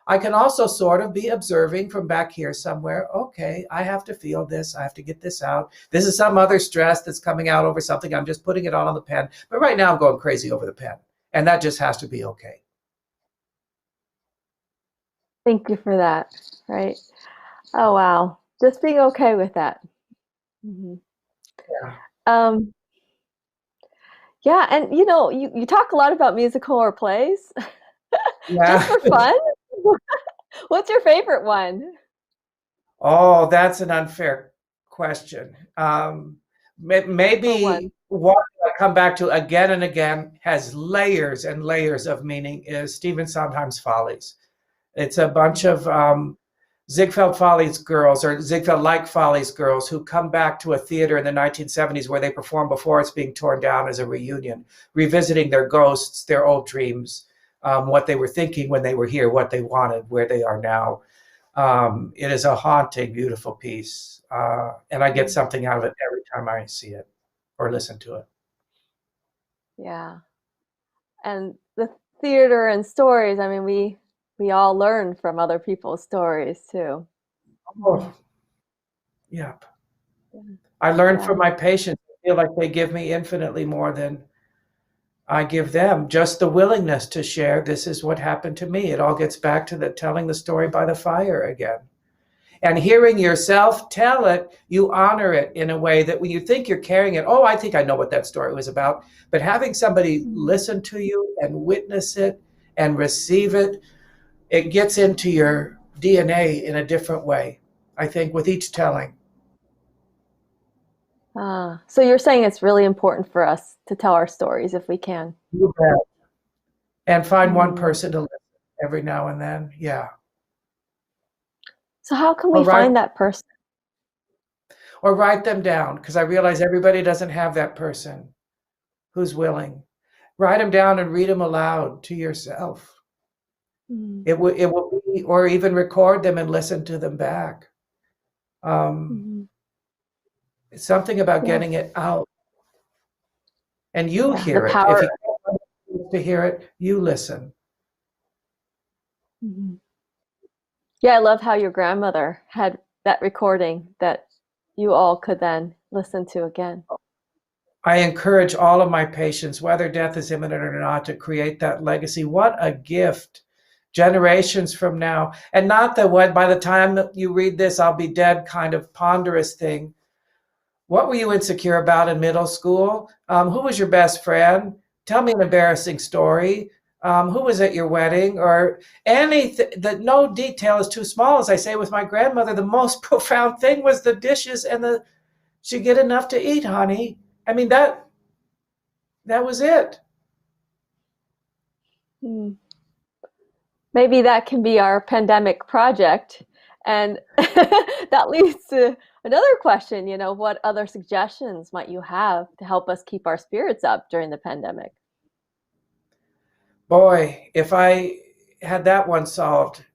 I can also sort of be observing from back here somewhere. Okay, I have to feel this. I have to get this out. This is some other stress that's coming out over something. I'm just putting it all on the pen. But right now I'm going crazy over the pen. And that just has to be okay. Thank you for that. Right. Oh, wow. Just being okay with that. Yeah. Yeah. And, you talk a lot about musical or plays. Yeah. Just for fun. What's your favorite one? Oh, that's an unfair question. Maybe what I come back to again and again has layers and layers of meaning is Stephen Sondheim's Follies. It's a bunch of Ziegfeld Follies girls, or Ziegfeld-like Follies girls, who come back to a theater in the 1970s where they performed before it's being torn down as a reunion, revisiting their ghosts, their old dreams, what they were thinking when they were here, what they wanted, where they are now. It is a haunting, beautiful piece. And I get something out of it every time I see it or listen to it. Yeah. And the theater and stories, I mean, we all learn from other people's stories too. Oh, yep. I learn from my patients. I feel like they give me infinitely more than I give them. Just the willingness to share, this is what happened to me. It all gets back to telling the story by the fire again. And hearing yourself tell it, you honor it in a way that when you think you're carrying it, oh, I think I know what that story was about. But having somebody listen to you and witness it and receive it, it gets into your DNA in a different way, I think, with each telling. So you're saying it's really important for us to tell our stories if we can. You bet. And find one person to listen every now and then. Yeah. So how can we find that person? Or write them down, because I realize everybody doesn't have that person. who's willing. Write them down and read them aloud to yourself. It will be, or even record them and listen to them back. It's something about getting it out. And you hear it. If you can't to hear it, you listen. Yeah, I love how your grandmother had that recording that you all could then listen to again. I encourage all of my patients, whether death is imminent or not, to create that legacy. What a gift. Generations from now. And not the what, by the time you read this, I'll be dead kind of ponderous thing. What were you insecure about in middle school? Who was your best friend? Tell me an embarrassing story. Who was at your wedding? Or anything, that no detail is too small. As I say with my grandmother, the most profound thing was the dishes and she get enough to eat, honey. I mean, that was it. Maybe that can be our pandemic project. And that leads to another question, what other suggestions might you have to help us keep our spirits up during the pandemic? Boy, if I had that one solved,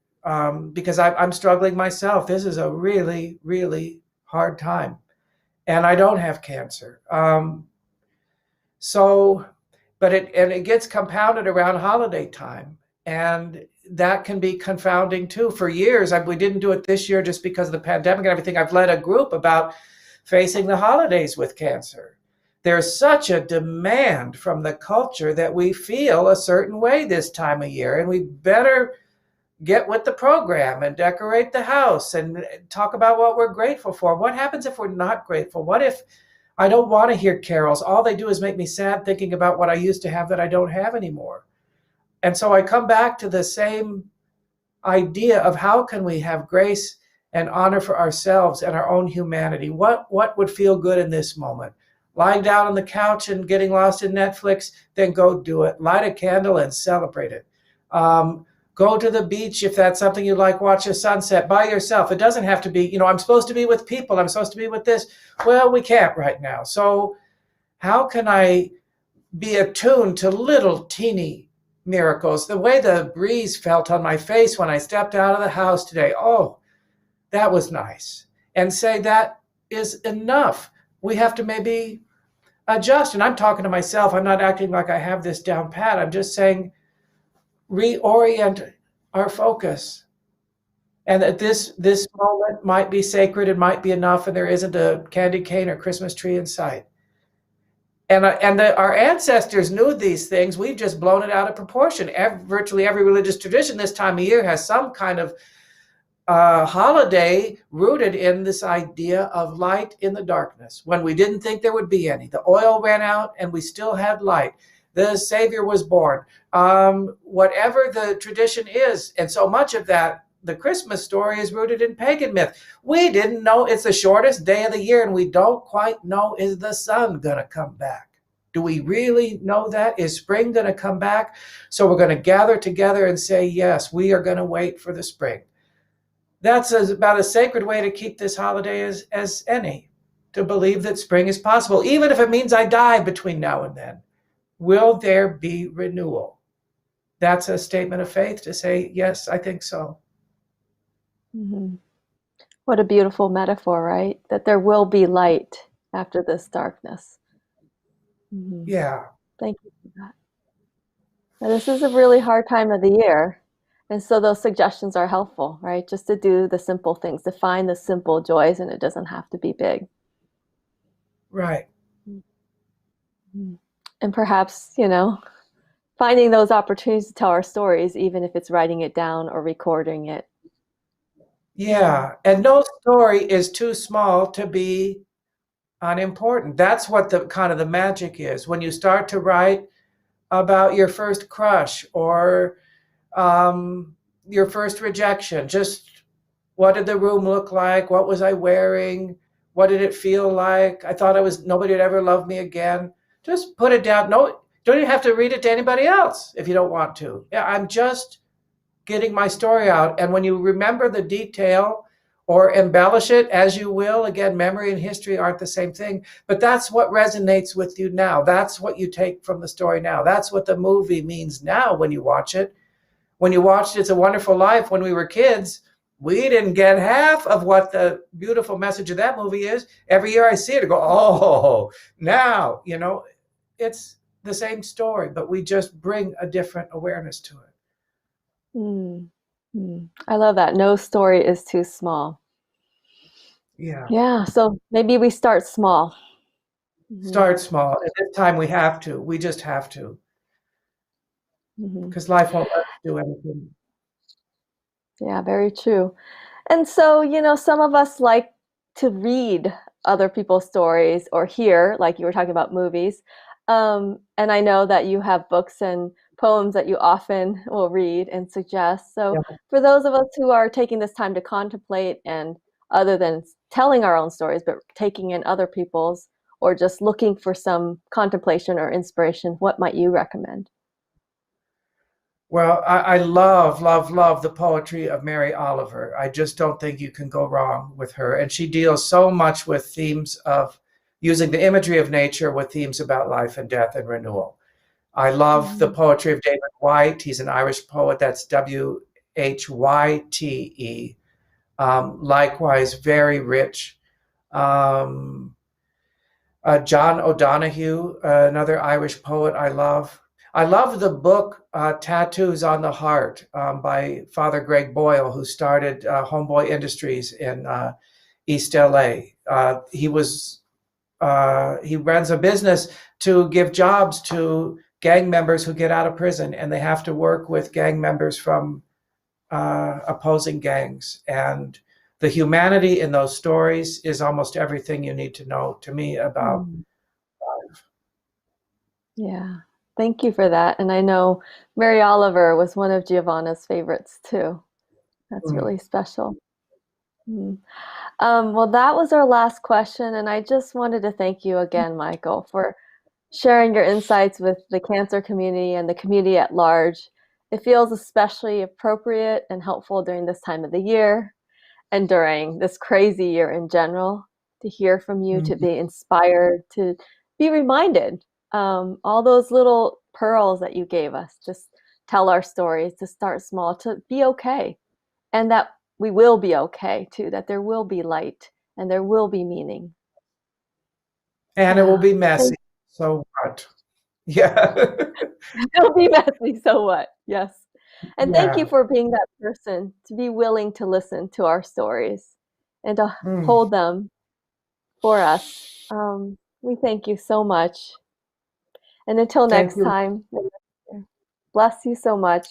because I'm struggling myself. This is a really, really hard time. And I don't have cancer. But it gets compounded around holiday time. And that can be confounding too. For years, we didn't do it this year just because of the pandemic and everything. I've led a group about facing the holidays with cancer. There's such a demand from the culture that we feel a certain way this time of year, and we better get with the program and decorate the house and talk about what we're grateful for. What happens if we're not grateful? What if I don't want to hear carols? All they do is make me sad thinking about what I used to have that I don't have anymore. And so I come back to the same idea of how can we have grace and honor for ourselves and our own humanity? What would feel good in this moment? Lying down on the couch and getting lost in Netflix, then go do it. Light a candle and celebrate it. Go to the beach if that's something you like. Watch a sunset by yourself. It doesn't have to be, I'm supposed to be with people. I'm supposed to be with this. Well, we can't right now. So how can I be attuned to little teeny miracles? The way the breeze felt on my face when I stepped out of the house today. Oh, that was nice. And say that is enough. We have to maybe adjust. And I'm talking to myself. I'm not acting like I have this down pat. I'm just saying reorient our focus. And that this moment might be sacred. It might be enough. And there isn't a candy cane or Christmas tree in sight. And our ancestors knew these things. We've just blown it out of proportion. Virtually every religious tradition this time of year has some kind of holiday rooted in this idea of light in the darkness. When we didn't think there would be any. The oil ran out and we still had light. The Savior was born. Whatever the tradition is. And so much of that, the Christmas story, is rooted in pagan myth. We didn't know it's the shortest day of the year, and we don't quite know, is the sun going to come back? Do we really know that? Is spring going to come back? So we're going to gather together and say, yes, we are going to wait for the spring. That's about a sacred way to keep this holiday as any, to believe that spring is possible, even if it means I die between now and then. Will there be renewal? That's a statement of faith to say, yes, I think so. Mm-hmm. What a beautiful metaphor, right? That there will be light after this darkness. Mm-hmm. Yeah. Thank you for that. Now, this is a really hard time of the year. And so those suggestions are helpful, right? Just to do the simple things, to find the simple joys, and it doesn't have to be big. Right. Mm-hmm. And perhaps, finding those opportunities to tell our stories, even if it's writing it down or recording it. Yeah, and no story is too small to be unimportant. That's what the kind of the magic is. When you start to write about your first crush or your first rejection, just what did the room look like? What was I wearing? What did it feel like? I thought nobody would ever love me again. Just put it down. No, don't even have to read it to anybody else if you don't want to. Yeah, I'm just getting my story out. And when you remember the detail or embellish it as you will. Again, memory and history aren't the same thing, but that's what resonates with you now. That's what you take from the story now. That's what the movie means now when you watch it. When you watched It's a Wonderful Life when we were kids, we didn't get half of what the beautiful message of that movie is. Every year I see it, I go, oh, now, it's the same story, but we just bring a different awareness to it. I love that. No story is too small. Yeah. So maybe we start small. Start small. At this time, we have to. We just have to. Because life won't let us do anything. Yeah, very true. And so, some of us like to read other people's stories or hear, like you were talking about movies. And I know that you have books and poems that you often will read and suggest. So for those of us who are taking this time to contemplate, and other than telling our own stories, but taking in other people's, or just looking for some contemplation or inspiration, what might you recommend? Well, I love, love, love the poetry of Mary Oliver. I just don't think you can go wrong with her. And she deals so much with themes of using the imagery of nature with themes about life and death and renewal. I love the poetry of David Whyte. He's an Irish poet. That's Whyte. Likewise, very rich. John O'Donoghue, another Irish poet I love. I love the book Tattoos on the Heart by Father Greg Boyle, who started Homeboy Industries in East LA. He runs a business to give jobs to gang members who get out of prison, and they have to work with gang members from opposing gangs. And the humanity in those stories is almost everything you need to know, to me, about life. Yeah, thank you for that. And I know Mary Oliver was one of Giovanna's favorites too. That's really special. Well, that was our last question. And I just wanted to thank you again, Michael, for sharing your insights with the cancer community and the community at large. It feels especially appropriate and helpful during this time of the year and during this crazy year in general, to hear from you, to be inspired, to be reminded, all those little pearls that you gave us, just tell our stories, to start small, to be okay, and that we will be okay too, that there will be light and there will be meaning. And it will be messy. So what? Yeah. It'll be messy, so what? Yes. And thank you for being that person, to be willing to listen to our stories and to hold them for us. We thank you so much. And until next time, bless you so much.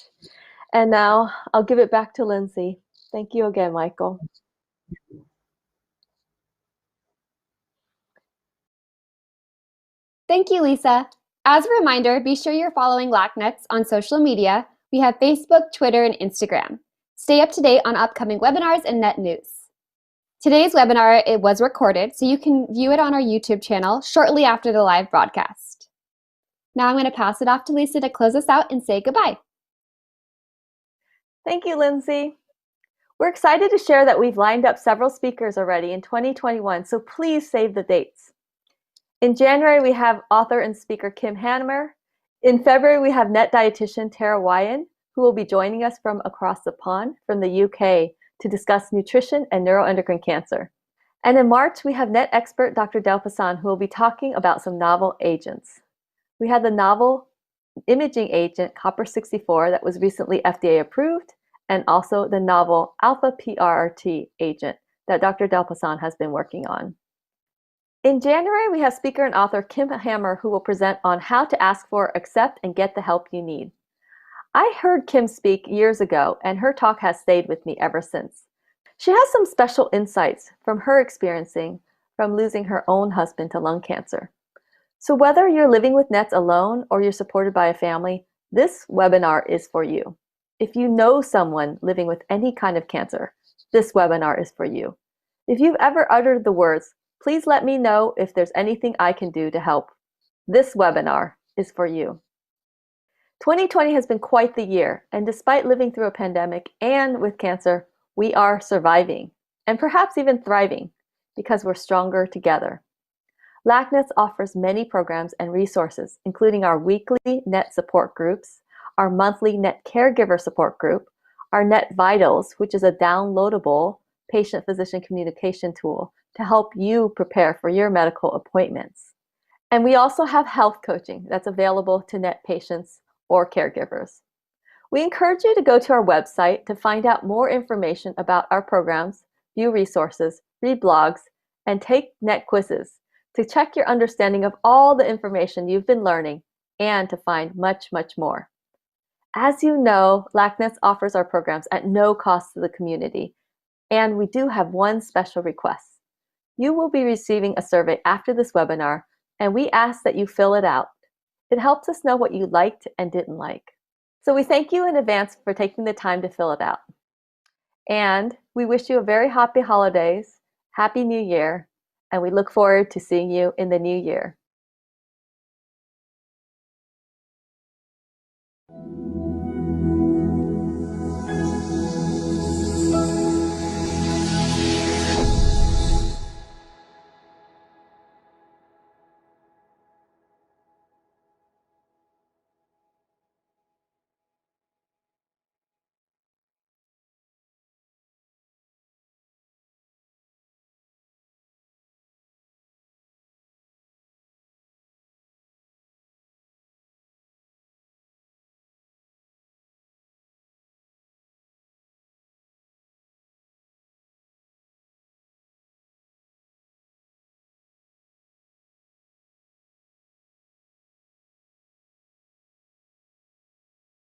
And now I'll give it back to Lindsay. Thank you again, Michael. Thank you, Lisa. As a reminder, be sure you're following LACNETS on social media. We have Facebook, Twitter, and Instagram. Stay up to date on upcoming webinars and net news. Today's webinar, it was recorded, so you can view it on our YouTube channel shortly after the live broadcast. Now I'm going to pass it off to Lisa to close us out and say goodbye. Thank you, Lindsay. We're excited to share that we've lined up several speakers already in 2021, so please save the dates. In January, we have author and speaker Kim Hammer. In February, we have net dietitian Tara Wyan, who will be joining us from across the pond from the UK to discuss nutrition and neuroendocrine cancer. And in March, we have net expert Dr. Del Pasan, who will be talking about some novel agents. We had the novel imaging agent Copper-64 that was recently FDA approved, and also the novel Alpha PRRT agent that Dr. Del Pasan has been working on. In January, we have speaker and author Kim Hammer, who will present on how to ask for, accept, and get the help you need. I heard Kim speak years ago, and her talk has stayed with me ever since. She has some special insights from her experiencing from losing her own husband to lung cancer. So whether you're living with NETs alone or you're supported by a family, this webinar is for you. If you know someone living with any kind of cancer, this webinar is for you. If you've ever uttered the words, "Please let me know if there's anything I can do to help," this webinar is for you. 2020 has been quite the year, and despite living through a pandemic and with cancer, we are surviving, and perhaps even thriving, because we're stronger together. LACNETS offers many programs and resources, including our weekly NET support groups, our monthly NET caregiver support group, our NET Vitals, which is a downloadable patient-physician communication tool to help you prepare for your medical appointments. And we also have health coaching that's available to NET patients or caregivers. We encourage you to go to our website to find out more information about our programs, view resources, read blogs, and take NET quizzes to check your understanding of all the information you've been learning and to find much, much more. As you know, LACNETS offers our programs at no cost to the community, and we do have one special request. You will be receiving a survey after this webinar, and we ask that you fill it out. It helps us know what you liked and didn't like. So we thank you in advance for taking the time to fill it out. And we wish you a very happy holidays, happy new year, and we look forward to seeing you in the new year.